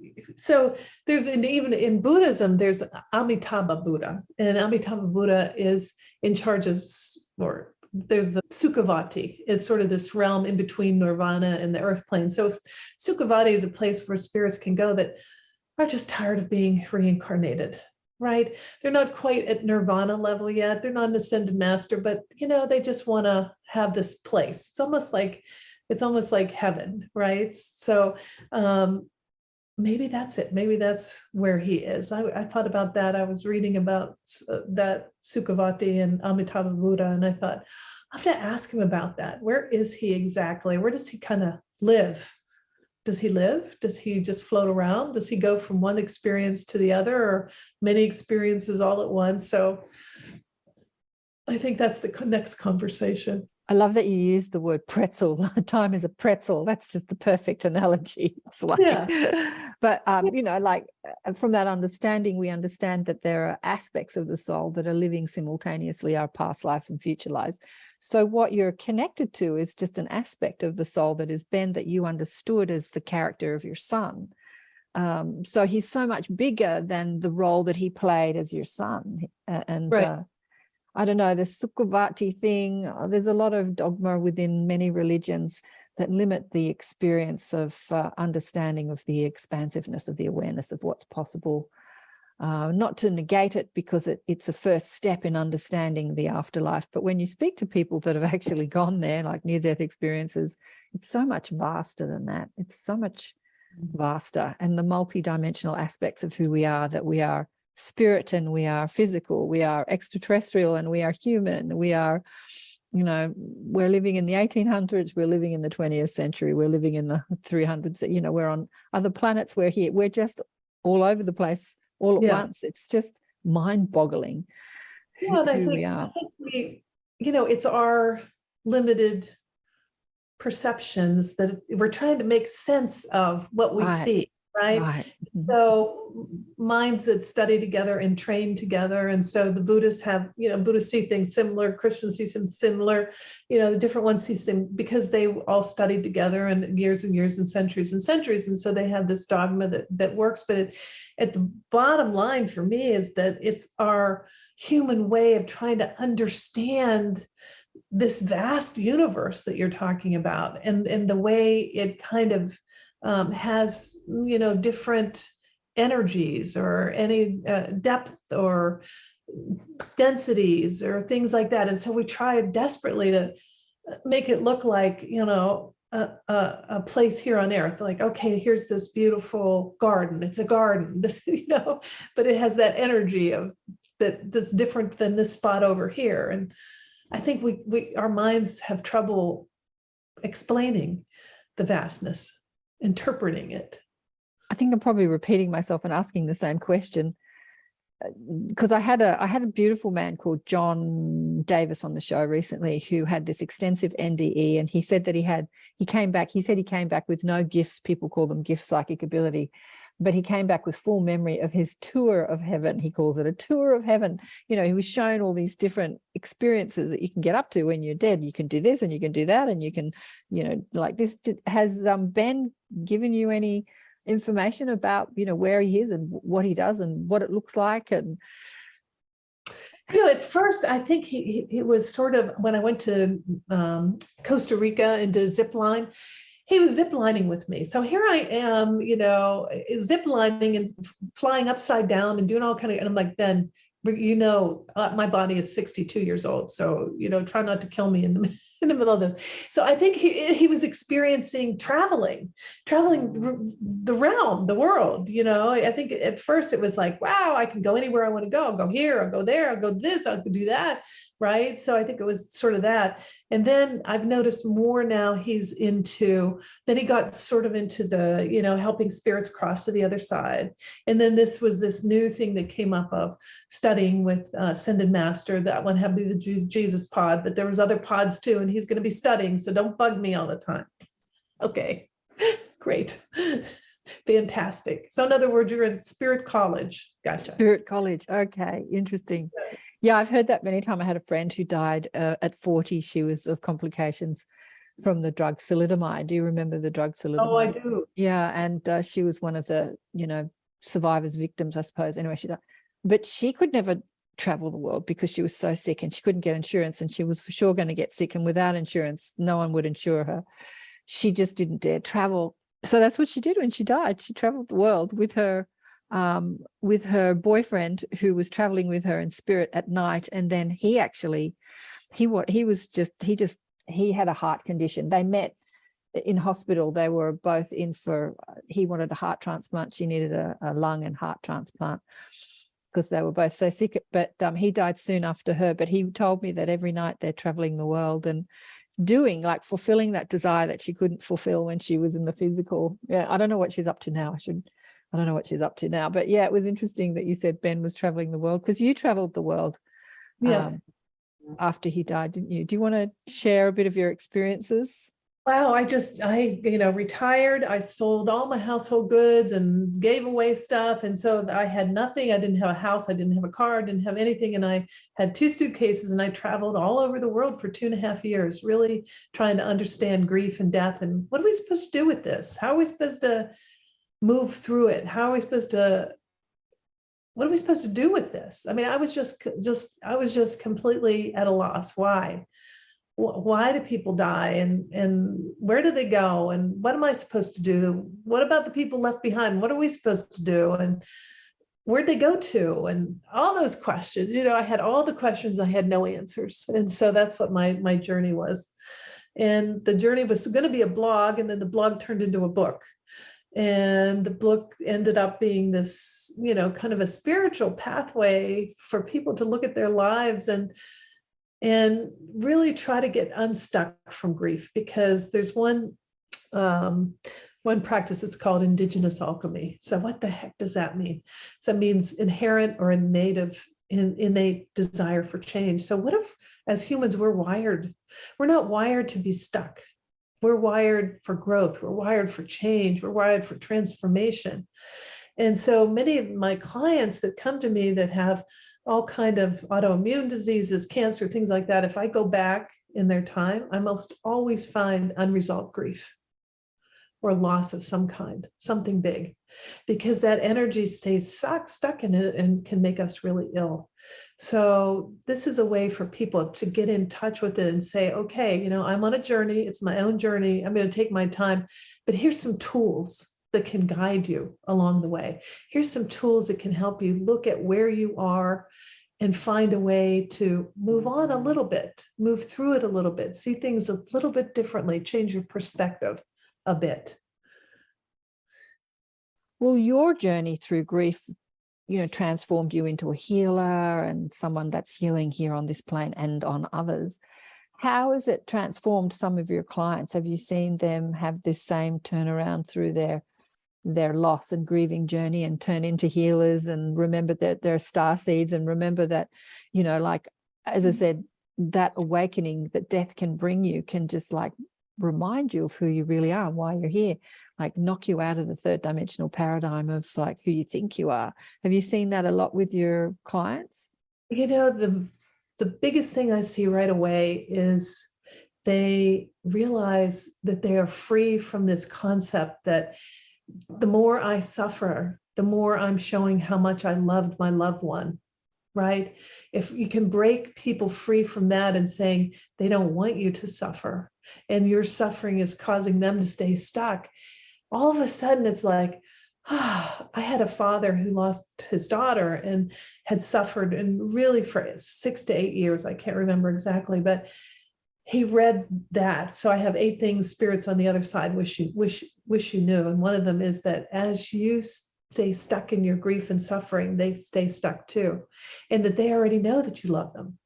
there's even in Buddhism, there's Amitabha Buddha, and Amitabha Buddha is in charge of, or there's the Sukhavati is sort of this realm in between Nirvana and the earth plane. So Sukhavati is a place where spirits can go that are just tired of being reincarnated, right? They're not quite at Nirvana level yet. They're not an ascended master, but you know, they just want to have this place. It's almost like heaven, right? So maybe that's it. Maybe that's where he is. I thought about that. I was reading about that Sukhavati and Amitabha Buddha, and I thought, I have to ask him about that. Where is he exactly? Where does he kind of live? Does he live? Does he just float around? Does he go from one experience to the other, or many experiences all at once? So I think that's the next conversation. I love that you use the word pretzel. Time is a pretzel. That's just the perfect analogy. It's like, yeah. But you know, like from that understanding, we understand that there are aspects of the soul that are living simultaneously, our past life and future lives. So what you're connected to is just an aspect of the soul that is Ben, that you understood as the character of your son. So he's so much bigger than the role that he played as your son. And right. I don't know, the Sukhavati thing, there's a lot of dogma within many religions that limit the experience of understanding of the expansiveness of the awareness of what's possible. Not to negate it, because it's a first step in understanding the afterlife. But when you speak to people that have actually gone there, like near-death experiences, it's so much vaster than that. It's so much vaster. And the multidimensional aspects of who we are, that we are spirit and we are physical, we are extraterrestrial and we are human, we are, you know, we're living in the 1800s, we're living in the 20th century, we're living in the 300s, you know, we're on other planets, we're here, we're just all over the place all at once. It's just mind-boggling who we are. I think you know, it's our limited perceptions that we're trying to make sense of what we see. Right. Mm-hmm. So minds that study together and train together. And so the Buddhists have, you know, Buddhists see things similar, Christians see some similar, you know, the different ones see some, because they all studied together and years and centuries and centuries. And so they have this dogma that works. But at the bottom line for me is that it's our human way of trying to understand this vast universe that you're talking about, and the way it kind of has, you know, different energies or any depth or densities or things like that. And so we try desperately to make it look like, you know, a place here on earth, like, okay, here's this beautiful garden. It's a garden, this, you know, but it has that energy of that's different than this spot over here. And I think our minds have trouble explaining the vastness, interpreting it. I think I'm probably repeating myself and asking the same question, because I had a beautiful man called John Davis on the show recently who had this extensive NDE, and he said that he came back with no gifts. People call them gift psychic ability, but he came back with full memory of his tour of heaven. He calls it a tour of heaven. You know, he was shown all these different experiences that you can get up to when you're dead. You can do this and you can do that, and you can, you know, like this. Has Ben given you any information about, you know, where he is and what he does and what it looks like? And you know, at first I think he was sort of, when I went to Costa Rica and did a zip line, he was zip lining with me. So here I am, you know, zip lining and flying upside down and doing all kind of, and I'm like, Ben, you know, my body is 62 years old. So, you know, try not to kill me in the middle of this. So I think he was experiencing traveling the realm, the world, you know. I think at first it was like, wow, I can go anywhere I want to go. I'll go here, I'll go there, I'll go this, I'll do that. Right. So I think it was sort of that. And then I've noticed more now then he got sort of into the, you know, helping spirits cross to the other side. And then this was this new thing that came up of studying with Ascended Master. That one had to be the Jesus pod, but there was other pods too. And he's going to be studying. So don't bug me all the time. Okay. Great. Fantastic. So in other words, you're in spirit college. Gotcha. Spirit college. Okay. Interesting. Yeah, I've heard that many times. I had a friend who died at 40. She was of complications from the drug thalidomide. Do you remember the drug thalidomide? Oh, I do. Yeah. And she was one of the, survivors, victims, I suppose. Anyway, she died. But she could never travel the world because she was so sick and she couldn't get insurance, and she was for sure going to get sick. And without insurance, no one would insure her. She just didn't dare travel. So that's what she did when she died. She traveled the world with her boyfriend, who was traveling with her in spirit at night. And then he had a heart condition. They met in hospital. They were both in for, he wanted a heart transplant. She needed a lung and heart transplant because they were both so sick. But he died soon after her. But he told me that every night they're traveling the world and fulfilling that desire that she couldn't fulfill when she was in the physical. Yeah, I don't know what she's up to now. I don't know what she's up to now. But yeah, it was interesting that you said Ben was traveling the world, because you traveled the world after he died, didn't you? Do you want to share a bit of your experiences? Wow, I retired. I sold all my household goods and gave away stuff. And so I had nothing. I didn't have a house. I didn't have a car. I didn't have anything. And I had 2 suitcases, and I traveled all over the world for 2.5 years, really trying to understand grief and death. And what are we supposed to do with this? How are we supposed to move through it? What are we supposed to do with this? I mean, I was just completely at a loss. Why do people die, and where do they go, and what am I supposed to do? What about the people left behind? What are we supposed to do, and where'd they go to? And all those questions, I had all the questions. I had no answers. And so that's what my journey was. And the journey was going to be a blog, and then the blog turned into a book. And the book ended up being this, kind of a spiritual pathway for people to look at their lives and really try to get unstuck from grief, because there's one practice. It's called Indigenous Alchemy. So what the heck does that mean? So it means inherent or innate desire for change. So what if, as humans, we're not wired to be stuck. We're wired for growth. We're wired for change. We're wired for transformation. And so many of my clients that come to me that have all kind of autoimmune diseases, cancer, things like that, if I go back in their time, I most always find unresolved grief or loss of some kind, something big, because that energy stays stuck in it and can make us really ill. So this is a way for people to get in touch with it and say, okay, I'm on a journey. It's my own journey. I'm going to take my time, but here's some tools that can guide you along the way. Here's some tools that can help you look at where you are and find a way to move on a little bit, move through it a little bit, see things a little bit differently, change your perspective a bit. Well, your journey through grief, transformed you into a healer and someone that's healing here on this plane and on others. How has it transformed some of your clients? Have you seen them have this same turnaround through their loss and grieving journey and turn into healers, and remember that they're star seeds, and remember that, as I said, that awakening that death can bring you can just remind you of who you really are and why you're here, knock you out of the third dimensional paradigm of who you think you are. Have you seen that a lot with your clients? The biggest thing I see right away is they realize that they are free from this concept that the more I suffer, the more I'm showing how much I loved my loved one, right? If you can break people free from that and saying they don't want you to suffer, and your suffering is causing them to stay stuck, all of a sudden it's I had a father who lost his daughter and had suffered, and really for 6 to 8 years, I can't remember exactly, but he read that. So I have 8 things spirits on the other side wish you knew. And one of them is that as you stay stuck in your grief and suffering, they stay stuck too. And that they already know that you love them.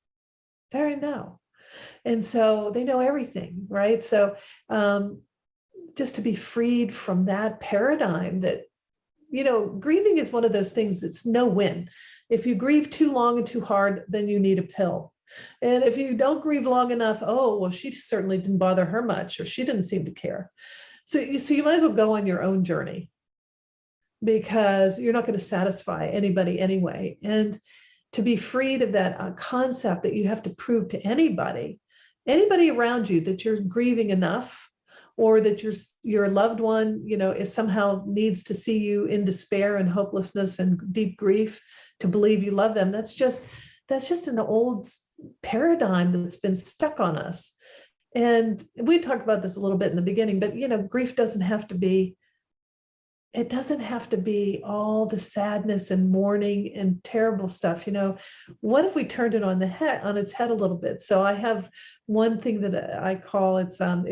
They already know. And so they know everything, right? So just to be freed from that paradigm that, grieving is one of those things that's no win. If you grieve too long and too hard, then you need a pill. And if you don't grieve long enough, she certainly didn't bother her much, or she didn't seem to care. So you might as well go on your own journey, because you're not going to satisfy anybody anyway. And to be freed of that concept that you have to prove to anybody around you that you're grieving enough, or that your loved one, is somehow needs to see you in despair and hopelessness and deep grief to believe you love them. That's just an old paradigm that's been stuck on us. And we talked about this a little bit in the beginning, but grief doesn't have to be all the sadness and mourning and terrible stuff. What if we turned it on its head a little bit? So I have one thing that I call, it's called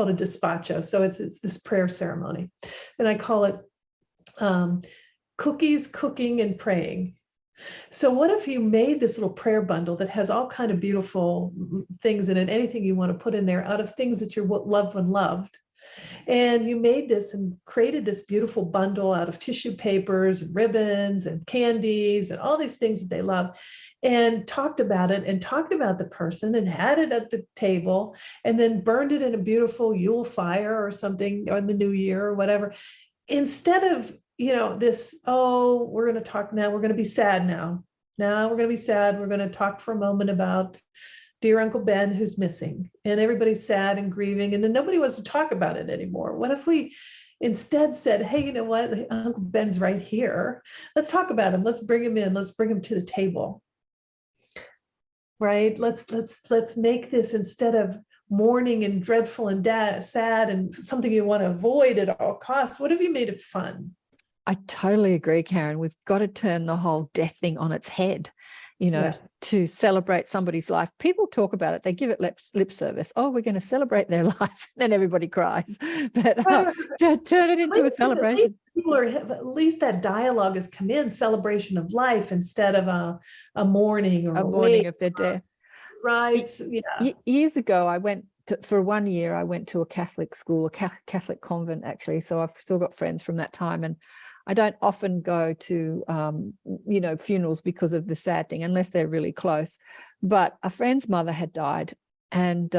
a Despacho. So it's this prayer ceremony, and I call it cookies, cooking, and praying. So what if you made this little prayer bundle that has all kind of beautiful things in it, anything you want to put in there out of things that your loved one loved. And you made this and created this beautiful bundle out of tissue papers and ribbons and candies and all these things that they love, and talked about it and talked about the person and had it at the table, and then burned it in a beautiful Yule fire or something on the new year or whatever. Instead of, this, oh, we're going to talk now, we're going to be sad now. Now we're going to be sad. We're going to talk for a moment about dear Uncle Ben who's missing, and everybody's sad and grieving, and then nobody wants to talk about it anymore. What if we instead said, hey, you know what, Uncle Ben's right here, let's talk about him, let's bring him in, let's bring him to the table, right? Let's make this, instead of mourning and dreadful and sad and something you want to avoid at all costs, what if you made it fun? I totally agree, Karen. We've got to turn the whole death thing on its head, to celebrate somebody's life. People talk about it. They give it lip service. Oh, we're going to celebrate their life. Then everybody cries. But to turn it into a celebration. At least that dialogue has come in, celebration of life instead of a mourning or a mourning of their death. Right. Yeah. Years ago, for 1 year, I went to a Catholic school, a Catholic convent, actually. So I've still got friends from that time. And I don't often go to, funerals because of the sad thing, unless they're really close. But a friend's mother had died, and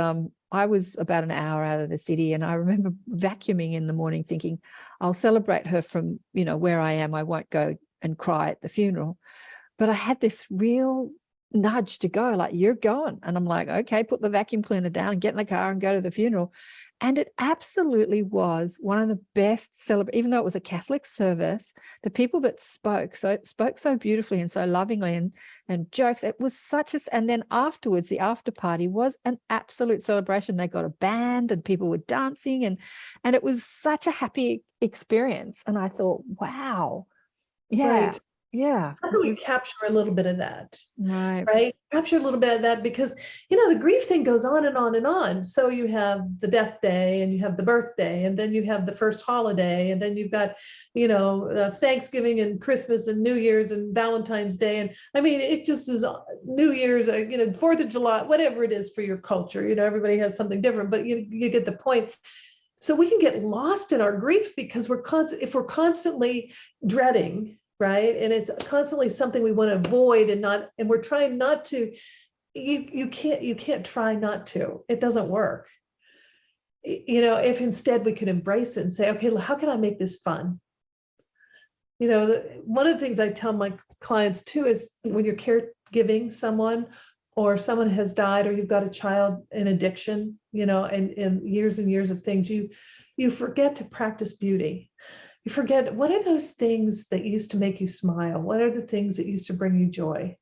I was about an hour out of the city. And I remember vacuuming in the morning thinking, I'll celebrate her from, where I am. I won't go and cry at the funeral. But I had this real nudge to go, like, you're going. And I'm like, okay, put the vacuum cleaner down and get in the car and go to the funeral. And it absolutely was one of the best even though it was a Catholic service, the people that spoke so beautifully and so lovingly, and jokes, it was and then afterwards, the after party was an absolute celebration. They got a band and people were dancing, and it was such a happy experience. And I thought, wow. Yeah. Right. Yeah. How do we capture a little bit of that? Right. Capture a little bit of that, because, the grief thing goes on and on and on. So you have the death day, and you have the birthday, and then you have the first holiday, and then you've got, Thanksgiving and Christmas and New Year's and Valentine's Day. And I mean, it just is New Year's, 4th of July, whatever it is for your culture, everybody has something different, but you get the point. So we can get lost in our grief because if we're constantly dreading, right? And it's constantly something we want to avoid, and we're trying not to, you can't try not to, it doesn't work. If instead we could embrace it and say, okay, how can I make this fun? One of the things I tell my clients too is, when you're caregiving someone, or someone has died, or you've got a child in addiction, and years of things, you forget to practice beauty. You forget, what are those things that used to make you smile? What are the things that used to bring you joy?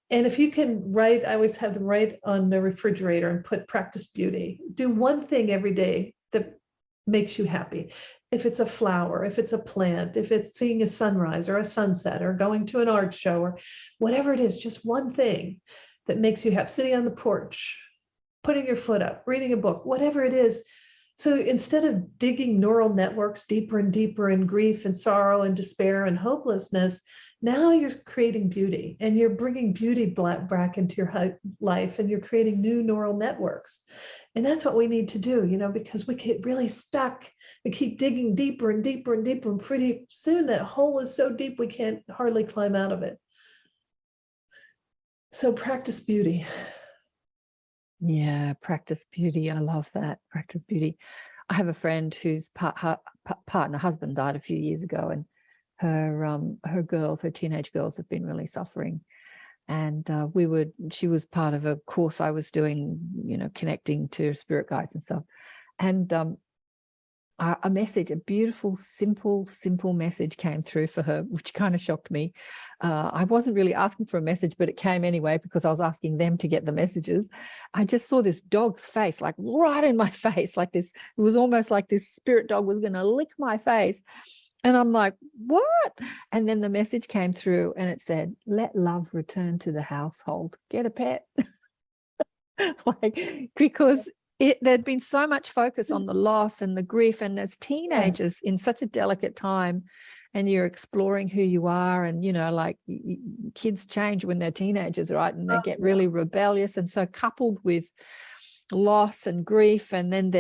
And if you can write, I always have them write on the refrigerator and put practice beauty. Do one thing every day that makes you happy. If it's a flower, if it's a plant, if it's seeing a sunrise or a sunset, or going to an art show, or whatever it is, just one thing that makes you happy. Sitting on the porch, putting your foot up, reading a book, whatever it is. So instead of digging neural networks deeper and deeper in grief and sorrow and despair and hopelessness, now you're creating beauty, and you're bringing beauty back into your life, and you're creating new neural networks. And that's what we need to do, because we get really stuck. We keep digging deeper and deeper and deeper, and pretty soon that hole is so deep we can't hardly climb out of it. So practice beauty. Yeah, practice beauty. I love that. Practice beauty. I have a friend whose partner husband died a few years ago, and her teenage girls have been really suffering. And she was part of a course I was doing, connecting to spirit guides and stuff. And a message, a beautiful, simple message came through for her, which kind of shocked me. I wasn't really asking for a message, but it came anyway because I was asking them to get the messages. I just saw this dog's face, like right in my face, like this. It was almost like this spirit dog was going to lick my face. And I'm like, what? And then the message came through and it said, let love return to the household. Get a pet. Because there'd been so much focus on the loss and the grief, and as teenagers in such a delicate time, and you're exploring who you are, and kids change when they're teenagers, right? And they get really rebellious, and so coupled with loss and grief, and then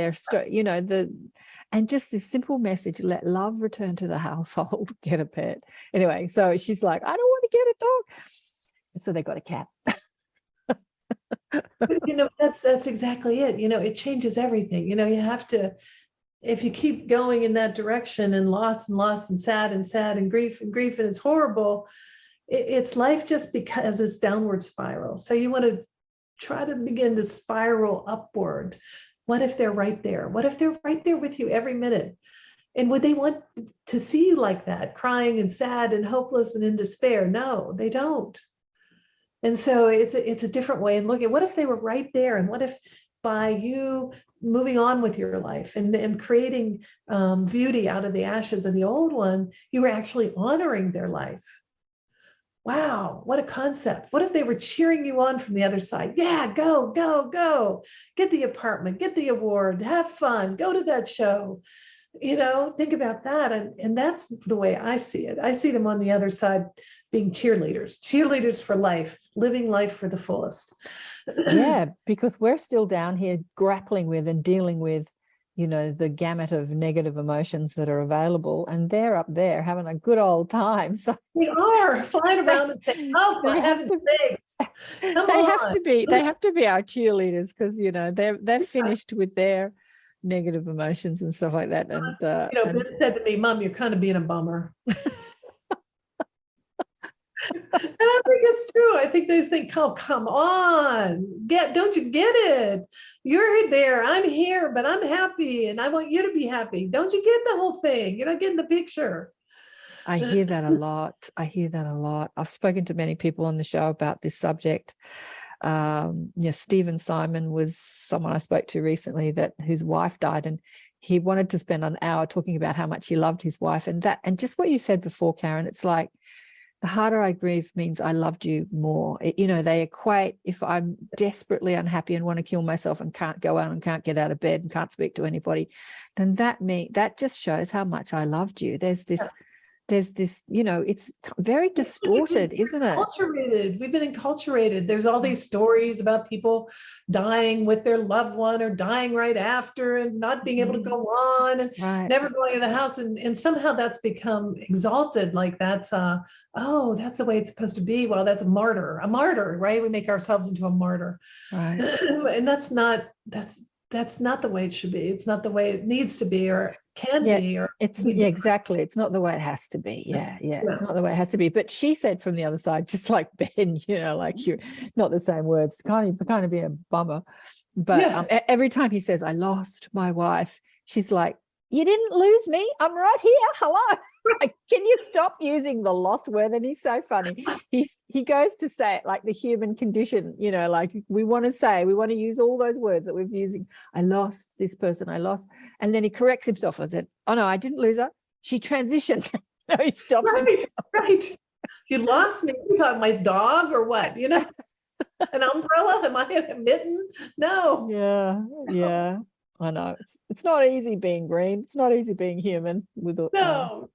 and just this simple message, let love return to the household, get a pet. Anyway, so she's like, I don't want to get a dog, so they got a cat. That's exactly it. It changes everything. You have to, if you keep going in that direction, and loss and sad and grief and it's horrible, it's life just because it's downward spiral. So you want to try to begin to spiral upward. What if they're right there? What if they're right there with you every minute? And would they want to see you like that, crying and sad and hopeless and in despair? No, they don't. And so it's a different way and looking. What if they were right there? And what if by you moving on with your life and creating beauty out of the ashes of the old one, you were actually honoring their life? Wow, what a concept. What if they were cheering you on from the other side? Yeah, go, go, go. Get the apartment, get the award, have fun, go to that show. Think about that. And that's the way I see it. I see them on the other side being cheerleaders for life, living life for the fullest. Yeah, because we're still down here grappling with and dealing with, the gamut of negative emotions that are available, and they're up there having a good old time. So we are flying around and saying, "Oh, for heaven's sakes, they have to be our cheerleaders, because they're finished with their negative emotions and stuff like that." And Ben said to me, "Mom, you're kind of being a bummer." And I think it's true. I think they think, "Oh, come on, don't you get it? You're there, I'm here, but I'm happy, and I want you to be happy. Don't you get the whole thing? You're not getting the picture." I hear that a lot. I've spoken to many people on the show about this subject. Stephen Simon was someone I spoke to recently whose wife died, and he wanted to spend an hour talking about how much he loved his wife, and just what you said before, Karen. It's like, the harder I grieve means I loved you more. They equate, if I'm desperately unhappy and want to kill myself and can't go out and can't get out of bed and can't speak to anybody, then that just shows how much I loved you. There's this, it's very distorted, isn't it? We've been enculturated. There's all these stories about people dying with their loved one or dying right after and not being able to go on and never going to the house. And somehow that's become exalted. Like that's that's the way it's supposed to be. Well, that's a martyr, right? We make ourselves into a martyr. Right. And that's not the way it should be. It's not the way it needs to be or can be. Or exactly. It's not the way it has to be. Yeah. It's not the way it has to be. But she said from the other side, just like Ben, like you're not the same words, kind of be a bummer. But every time he says, I lost my wife, she's like, you didn't lose me. I'm right here. Hello. Like, can you stop using the lost word? And he's so funny. He goes to say it like the human condition, like we want to use all those words that we're using. I lost this person. I lost. And then he corrects himself and said, oh no, I didn't lose her. She transitioned. No, he stops. Right. You lost me. You thought my dog or what? An umbrella? Am I a mitten? No. Yeah. I know it's not easy being green. It's not easy being human. No.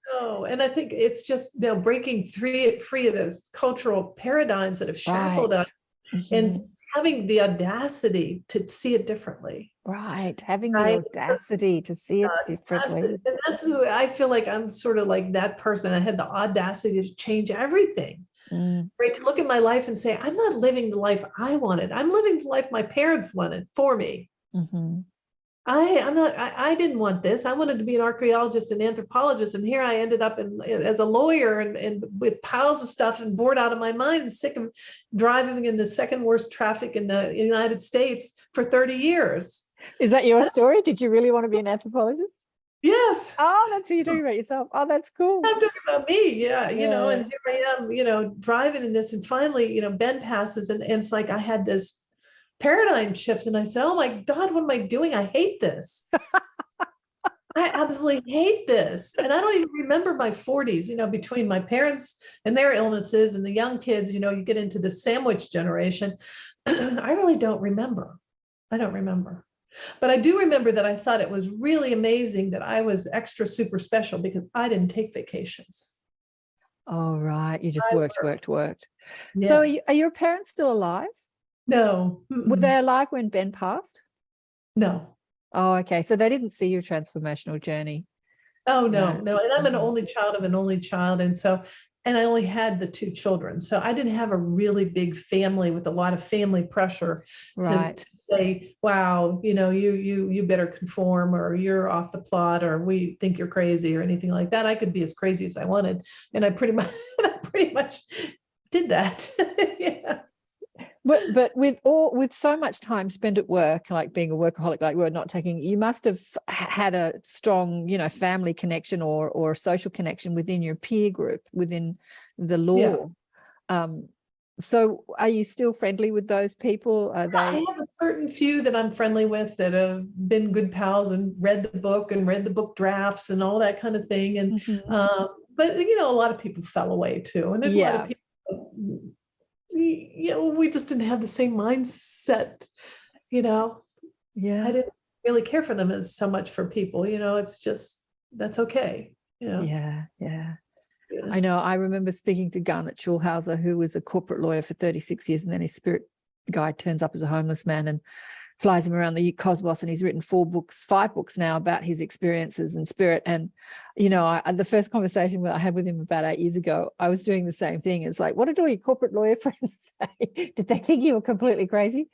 And I think it's just breaking free of those cultural paradigms that have shackled us, and having the audacity to see it differently. Right, having the audacity to see it differently. And that's I feel like I'm sort of like that person. I had the audacity to change everything. Right, to look at my life and say, I'm not living the life I wanted. I'm living the life my parents wanted for me. I didn't want this. I wanted to be an archaeologist and anthropologist. And here I ended up as a lawyer and with piles of stuff and bored out of my mind and sick of driving in the second worst traffic in the United States for 30 years. Is that your story? Did you really want to be an anthropologist? Yes. Oh, that's who you're talking about yourself. Oh, that's cool. I'm talking about me. Yeah. You know, Yeah. and here I am, you know, driving in this. And finally, you know, Ben passes and it's like I had this paradigm shift. And I said, oh my God, what am I doing? I hate this. I absolutely hate this. And I don't even remember my 40s, you know, between my parents and their illnesses and the young kids, you know, you get into the sandwich generation. I really don't remember. I don't remember. But I do remember that I thought it was really amazing that I was extra super special because I didn't take vacations. Oh, right. You just worked. Yes. So are your parents still alive? No. Were they alive when Ben passed? No. Oh, okay. So they didn't see your transformational journey. Oh, no. No. And I'm an only child of an only child. And I only had the 2 children. So I didn't have a really big family with a lot of family pressure to say, wow, you know, you better conform or you're off the plot or we think you're crazy or anything like that. I could be as crazy as I wanted. And I pretty much did that. Yeah. But with so much time spent at work, like being a workaholic, like we're not taking, you must have had a strong, you know, family connection or social connection within your peer group, within the law. Yeah. So are you still friendly with those people? Are they? I have a certain few that I'm friendly with that have been good pals and read the book drafts and all that kind of thing. And but you know, a lot of people fell away too. And there's a lot of people, you know, we just didn't have the same mindset, you know. Yeah. I didn't really care for them as so much for people, you know, it's just, that's okay. Yeah. I know. I remember speaking to Garnet Schulhauser, who was a corporate lawyer for 36 years, and then his spirit guide turns up as a homeless man and flies him around the cosmos, and he's written 5 books now about his experiences in spirit. And, you know, the first conversation I had with him about 8 years ago, I was doing the same thing. It's like, what did all your corporate lawyer friends say? Did they think you were completely crazy?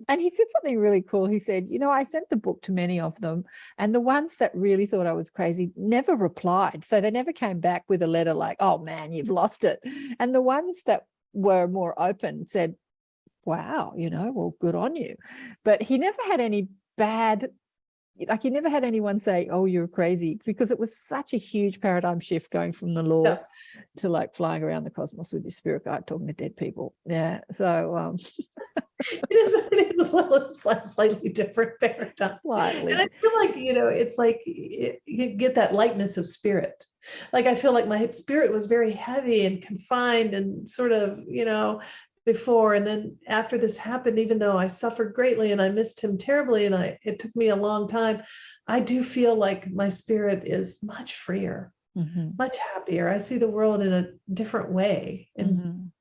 And he said something really cool. He said, you know, I sent the book to many of them, and the ones that really thought I was crazy never replied. So they never came back with a letter like, oh man, you've lost it. And the ones that were more open said, wow, you know, well, good on you. But he never had any bad, like he never had anyone say, oh, you're crazy, because it was such a huge paradigm shift going from the law to like flying around the cosmos with your spirit guide talking to dead people. Yeah. So it is a little slightly different paradigm. Slightly. And I feel like, you know, it's like you get that lightness of spirit. Like I feel like my spirit was very heavy and confined and sort of, you know, before. And then after this happened, even though I suffered greatly and I missed him terribly, and it took me a long time, I do feel like my spirit is much freer, much happier. I see the world in a different way. And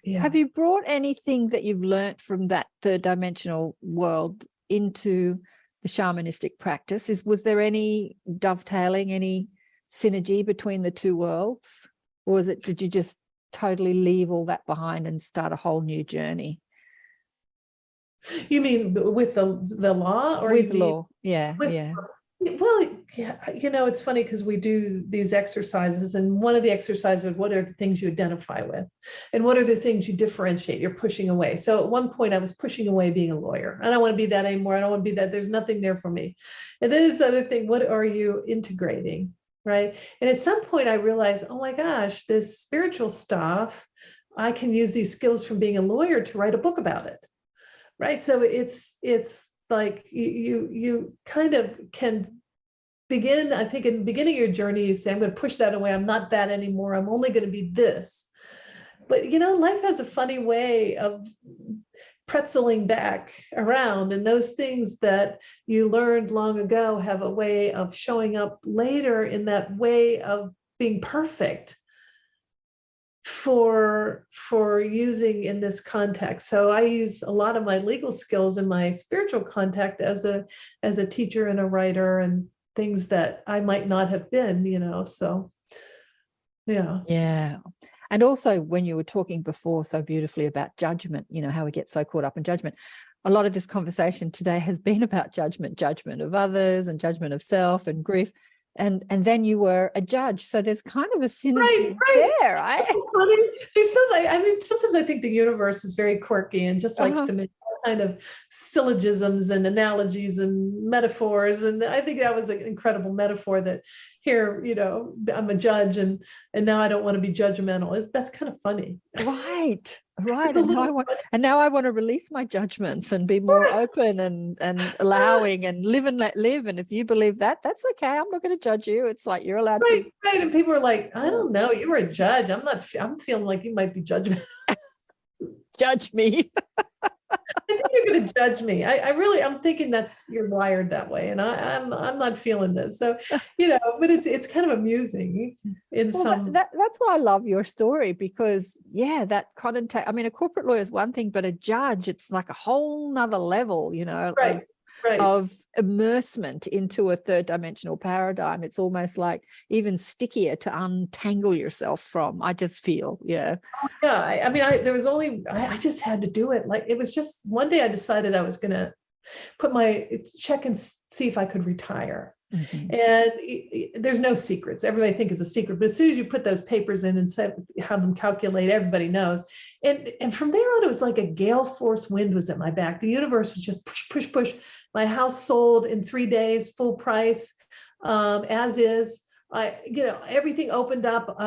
have you brought anything that you've learned from that third dimensional world into the shamanistic practice? Was there any dovetailing, any synergy between the 2 worlds? Or did you just totally leave all that behind and start a whole new journey? You mean with the law, or with law? Yeah. Well, yeah, you know, it's funny because we do these exercises, and one of the exercises, what are the things you identify with, and what are the things you differentiate, you're pushing away. So at one point I was pushing away being a lawyer. I don't want to be that anymore. I don't want to be that. There's nothing there for me. And then this other thing, what are you integrating? Right. And at some point I realized, oh my gosh, this spiritual stuff, I can use these skills from being a lawyer to write a book about it. Right. So it's like you kind of can begin, I think in the beginning of your journey, you say, I'm going to push that away. I'm not that anymore. I'm only going to be this. But, you know, life has a funny way of pretzeling back around, and those things that you learned long ago have a way of showing up later in that way of being perfect for using in this context. So I use a lot of my legal skills in my spiritual contact as a teacher and a writer, and things that I might not have been, you know. So yeah. And also when you were talking before so beautifully about judgment, you know, how we get so caught up in judgment. A lot of this conversation today has been about judgment of others and judgment of self and grief. And then you were a judge. So there's kind of a synergy there, right? There's something, I mean, sometimes I think the universe is very quirky and just likes to make all kind of syllogisms and analogies and metaphors. And I think that was an incredible metaphor that here, you know, I'm a judge and now I don't want to be judgmental. That's kind of funny. Right. And now I want to release my judgments and be more open and allowing and live and let live. And if you believe that, that's okay. I'm not going to judge you. It's like you're allowed to. Right. And people are like, I don't know. You were a judge. I'm feeling like you might be judgmental. Judge me. I think you're going to judge me. I'm thinking you're wired that way, and I'm not feeling this. So, you know, but it's kind of amusing in some. That's why I love your story, because that connotation. I mean, a corporate lawyer is one thing, but a judge, it's like a whole nother level, you know, of immersement into a third dimensional paradigm. It's almost like even stickier to untangle yourself from. I just feel, I mean, I just had to do it. Like, it was just one day I decided I was going to check and see if I could retire. Mm-hmm. And there's no secrets. Everybody thinks it's a secret, but as soon as you put those papers in and have them calculate, everybody knows. And from there on, it was like a gale force wind was at my back. The universe was just push, push, push. My house sold in 3 days, full price, as is. Everything opened up.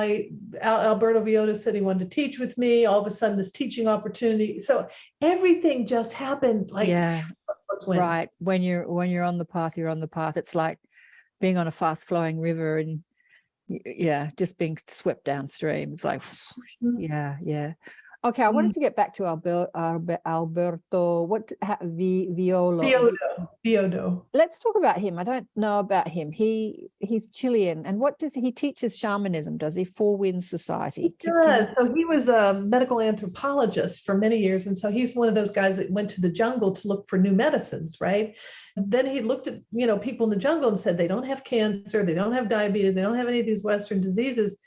Alberto Villota said he wanted to teach with me. All of a sudden, this teaching opportunity. So everything just happened. Right. When you're on the path, you're on the path. It's like being on a fast flowing river and just being swept downstream. It's like, Okay, I wanted to get back to Alberto. Villota. Let's talk about him. I don't know about him. He's Chilean. And what does he teaches shamanism? Does he? Four Winds Society. So he was a medical anthropologist for many years. And so he's one of those guys that went to the jungle to look for new medicines, right? And then he looked at, people in the jungle and said, they don't have cancer, they don't have diabetes, they don't have any of these Western diseases.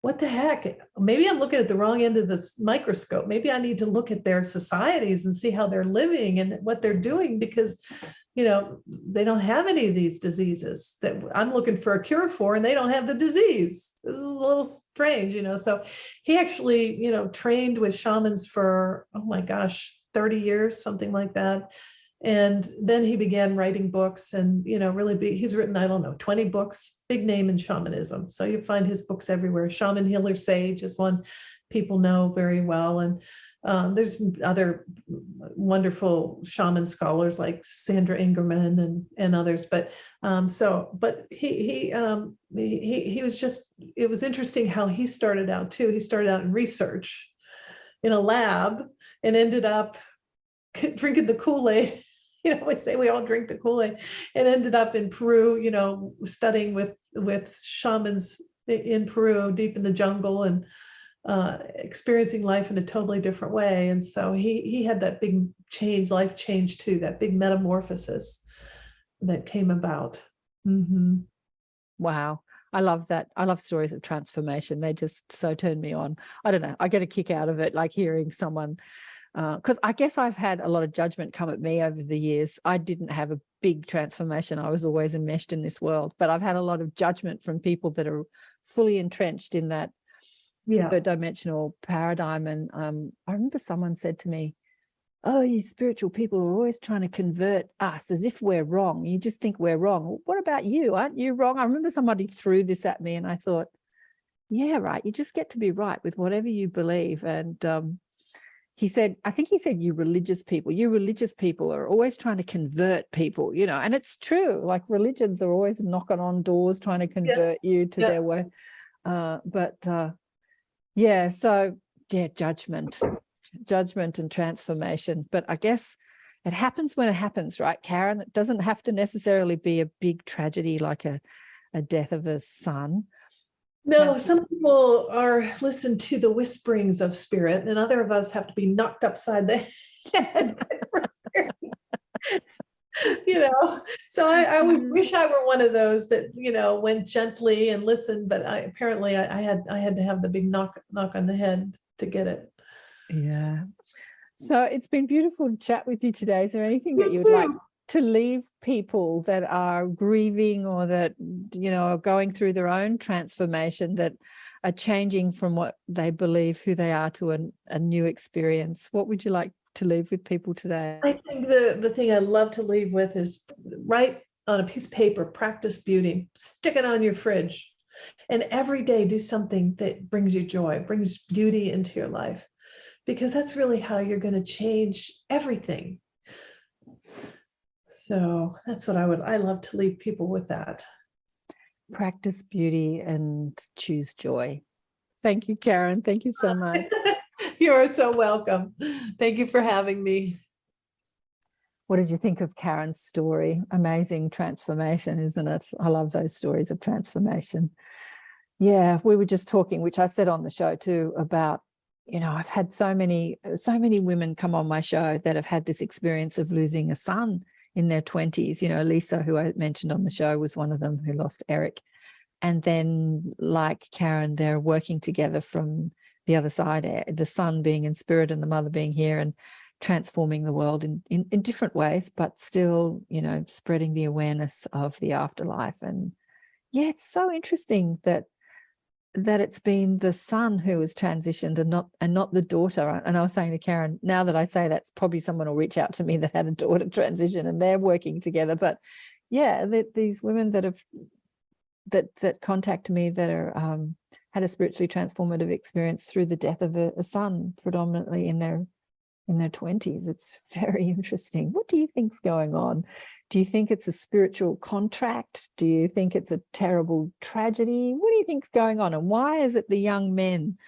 What the heck? Maybe I'm looking at the wrong end of this microscope. Maybe I need to look at their societies and see how they're living and what they're doing, because, they don't have any of these diseases that I'm looking for a cure for, and they don't have the disease. This is a little strange, So he actually, trained with shamans for, 30 years, something like that. And then he began writing books and, he's written, 20 books, big name in shamanism. So you find his books everywhere. Shaman, Healer, Sage is one people know very well. And there's other wonderful shaman scholars like Sandra Ingerman and others. But he was just, it was interesting how he started out too. He started out in research in a lab and ended up drinking the Kool-Aid. We say we all drink the Kool-Aid, and ended up in Peru, studying with shamans in Peru, deep in the jungle, and experiencing life in a totally different way. And so he had that big life change too, that big metamorphosis that came about. Mm-hmm. Wow. I love that. I love stories of transformation. They just so turn me on. I don't know. I get a kick out of it, like hearing someone, because I guess I've had a lot of judgment come at me over the years. I didn't have a big transformation. I was always enmeshed in this world, but I've had a lot of judgment from people that are fully entrenched in that third dimensional paradigm. And I remember someone said to me, oh, you spiritual people are always trying to convert us as if we're wrong. You just think we're wrong. Well, what about you? Aren't you wrong? I remember somebody threw this at me and I thought, yeah, right. You just get to be right with whatever you believe. And I think he said, you religious people are always trying to convert people, and it's true. Like religions are always knocking on doors, trying to convert you to their way. Judgment and transformation. But I guess it happens when it happens, right, Karen? It doesn't have to necessarily be a big tragedy like a death of a son. No, some people listen to the whisperings of spirit, and other of us have to be knocked upside the head. So I would wish I were one of those that, went gently and listened, but apparently I had to have the big knock on the head to get it. Yeah. So it's been beautiful to chat with you today. Is there anything that You you would like too. to leave people that are grieving or that, are going through their own transformation, that are changing from what they believe who they are to a new experience? What would you like to leave with people today? I think the thing I love to leave with is write on a piece of paper, practice beauty, stick it on your fridge, and every day do something that brings you joy, brings beauty into your life, because that's really how you're going to change everything. So that's what I love to leave people with, that. Practice beauty and choose joy. Thank you, Karen. Thank you so much. You are so welcome. Thank you for having me. What did you think of Karen's story? Amazing transformation, isn't it? I love those stories of transformation. Yeah, we were just talking, which I said on the show too, about, I've had so many women come on my show that have had this experience of losing a son in their 20s. Lisa, who I mentioned on the show, was one of them who lost Eric. And then, like Karen, they're working together from the other side, the son being in spirit and the mother being here, and transforming the world in different ways, but still, spreading the awareness of the afterlife. And yeah, it's so interesting that it's been the son who has transitioned and not the daughter. And I was saying to Karen, now that I say that's probably someone will reach out to me that had a daughter transition and they're working together. But yeah, these women that have that contact me that are had a spiritually transformative experience through the death of a son, predominantly in their 20s. It's very interesting. What do you think's going on? Do you think it's a spiritual contract? Do you think it's a terrible tragedy? What do you think's going on? And why is it the young men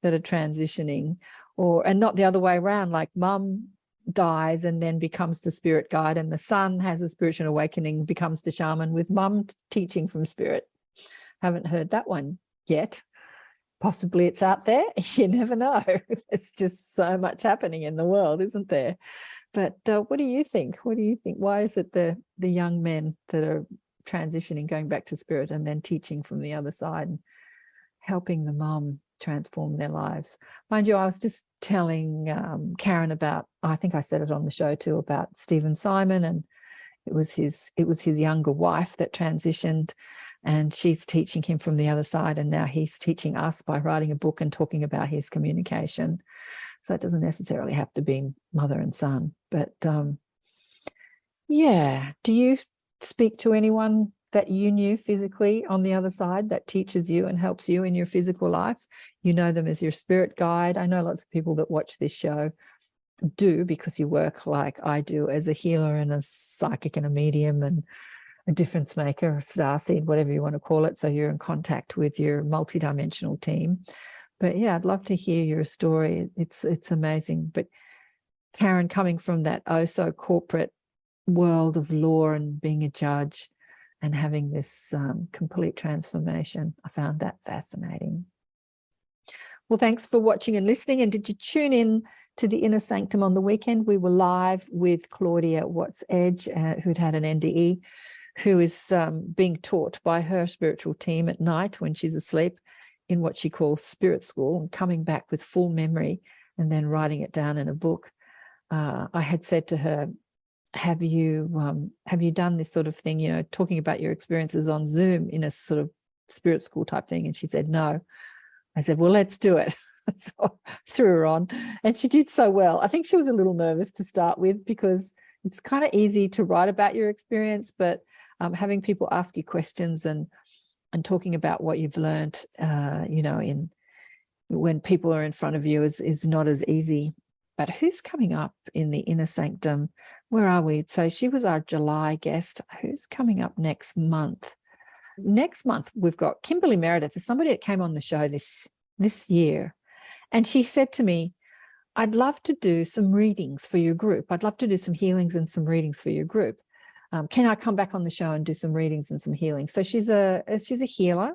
that are transitioning, and not the other way around, like mum dies and then becomes the spirit guide, and the son has a spiritual awakening, becomes the shaman with mum teaching from spirit? Haven't heard that one yet. Possibly it's out there. You never know. It's just so much happening in the world, isn't there? But what do you think? What do you think? Why is it the young men that are transitioning, going back to spirit, and then teaching from the other side and helping the mum transform their lives? Mind you, I was just telling Karen about, I think I said it on the show too, about Stephen Simon, and it was his younger wife that transitioned, and she's teaching him from the other side, and now he's teaching us by writing a book and talking about his communication. So it doesn't necessarily have to be mother and son. But yeah, do you speak to anyone that you knew physically on the other side that teaches you and helps you in your physical life? You know them as your spirit guide. I know lots of people that watch this show do, because you work like I do as a healer and a psychic and a medium and a difference maker, a starseed, whatever you want to call it. So you're in contact with your multidimensional team. But yeah, I'd love to hear your story. It's amazing. But Karen, coming from that so corporate world of law and being a judge and having this complete transformation, I found that fascinating. Well, thanks for watching and listening. And did you tune in to the Inner Sanctum on the weekend? We were live with Claudia Watts Edge, who'd had an NDE, who is being taught by her spiritual team at night when she's asleep in what she calls spirit school, and coming back with full memory and then writing it down in a book. I had said to her, have you done this sort of thing, talking about your experiences on Zoom in a sort of spirit school type thing? And she said, no. I said, well, let's do it. So I threw her on, and she did so well. I think she was a little nervous to start with, because it's kind of easy to write about your experience, but having people ask you questions and talking about what you've learned, when people are in front of you is not as easy. But who's coming up in the Inner Sanctum? Where are we? So she was our July guest. Who's coming up next month? Next month, we've got Kimberly Meredith. There's somebody that came on the show this year. And she said to me, I'd love to do some readings for your group. I'd love to do some healings and some readings for your group. Can I come back on the show and do some readings and some healings? So she's a healer.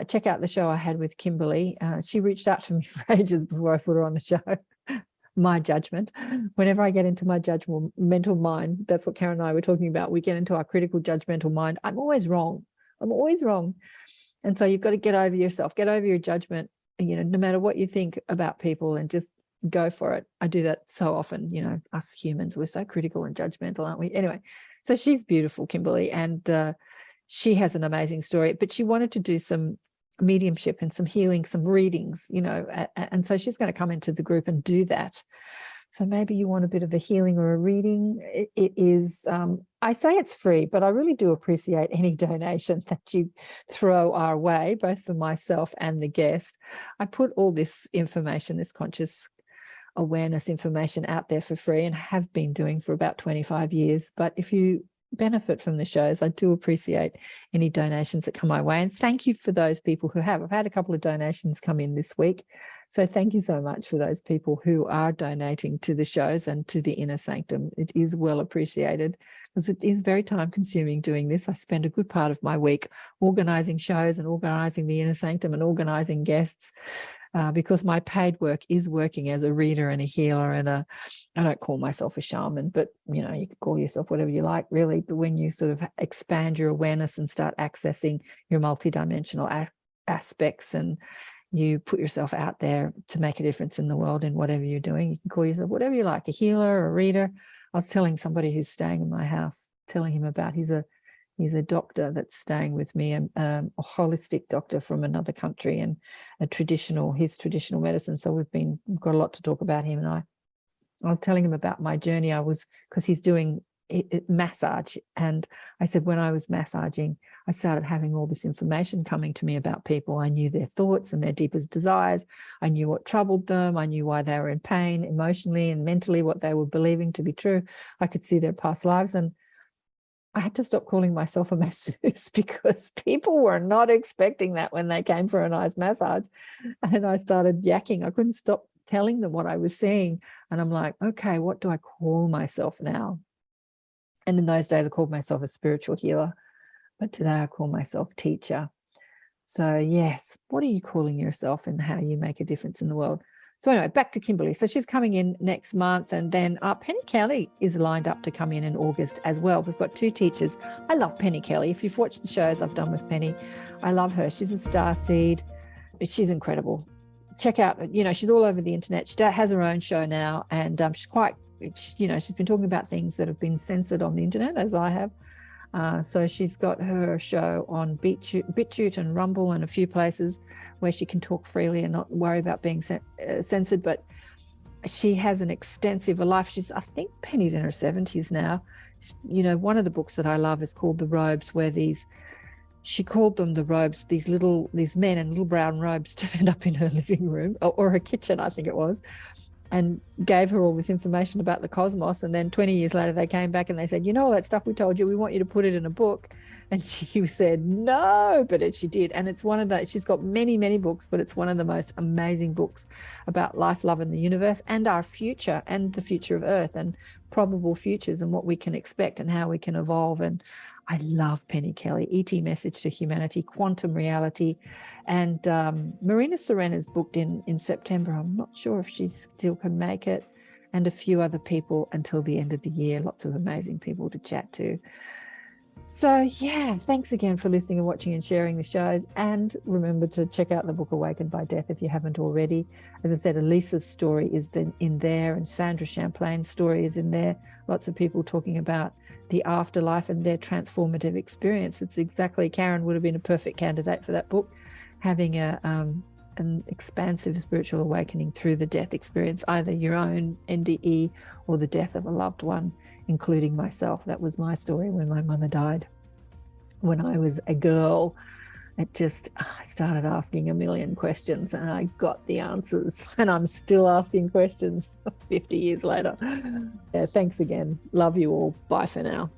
Check out the show I had with Kimberly. She reached out to me for ages before I put her on the show. my judgment. Whenever I get into my mental mind, that's what Karen and I were talking about. We get into our critical judgmental mind. I'm always wrong. I'm always wrong. And so you've got to get over yourself, get over your judgment, no matter what you think about people, and just go for it. I do that so often. Us humans, we're so critical and judgmental, aren't we? Anyway, so she's beautiful, Kimberly, and she has an amazing story, but she wanted to do some mediumship and some healing, some readings, and so she's going to come into the group and do that. So maybe you want a bit of a healing or a reading. It is, I say it's free, but I really do appreciate any donation that you throw our way, both for myself and the guest. I put all this information, this conscious awareness information out there for free, and have been doing for about 25 years. But if you benefit from the shows, I do appreciate any donations that come my way. And thank you for those people who have. I've had a couple of donations come in this week. So thank you so much for those people who are donating to the shows and to the Inner Sanctum. It is well appreciated, because it is very time consuming doing this. I spend a good part of my week organizing shows and organizing the Inner Sanctum and organizing guests, because my paid work is working as a reader and a healer and I don't call myself a shaman, but you can call yourself whatever you like, really. But when you sort of expand your awareness and start accessing your multidimensional aspects, and you put yourself out there to make a difference in the world in whatever you're doing, you can call yourself whatever you like, a healer, a reader. I was telling somebody who's staying in my house, telling him about he's a doctor that's staying with me, a holistic doctor from another country, and his traditional medicine. So we've got a lot to talk about, him and I. I was telling him about my journey. Because he's doing massage, and I said, when I was massaging, I started having all this information coming to me about people. I knew their thoughts and their deepest desires. I knew what troubled them. I knew why they were in pain emotionally and mentally, what they were believing to be true. I could see their past lives, and I had to stop calling myself a masseuse, because people were not expecting that when they came for a nice massage. And I started yakking. I couldn't stop telling them what I was seeing. And I'm like, okay, what do I call myself now? And in those days, I called myself a spiritual healer. But today I call myself teacher. So yes, what are you calling yourself, and how you make a difference in the world? So anyway, back to Kimberly. So she's coming in next month, and then Penny Kelly is lined up to come in August as well. We've got 2 teachers. I love Penny Kelly. If you've watched the shows I've done with Penny, I love her. She's a star seed. She's incredible. Check out, she's all over the internet. She has her own show now, and she's quite, she's been talking about things that have been censored on the internet, as I have. So she's got her show on BitChute and Rumble and a few places where she can talk freely and not worry about being censored. But she has an extensive life. I think Penny's in her 70s now. One of the books that I love is called The Robes, where she called them the robes, these men in little brown robes turned up in her living room or her kitchen, I think it was, and gave her all this information about the cosmos. And then 20 years later, they came back and they said, all that stuff we told you, we want you to put it in a book. And she said, no, but she did. And it's one of those, she's got many, many books, but it's one of the most amazing books about life, love, and the universe, and our future, and the future of Earth, and probable futures, and what we can expect and how we can evolve. And I love Penny Kelly, E.T. Message to Humanity, Quantum Reality. And Marina Serena's booked in September. I'm not sure if she still can make it. And a few other people until the end of the year. Lots of amazing people to chat to. So yeah, thanks again for listening and watching and sharing the shows. And remember to check out the book Awakened by Death if you haven't already. As I said, Elisa's story is in there, and Sandra Champlain's story is in there. Lots of people talking about the afterlife and their transformative experience. It's exactly, Karen would have been a perfect candidate for that book, having an expansive spiritual awakening through the death experience, either your own NDE or the death of a loved one, including myself. That was my story when my mother died. When I was a girl, I started asking a million questions, and I got the answers, and I'm still asking questions 50 years later. Yeah, thanks again. Love you all. Bye for now.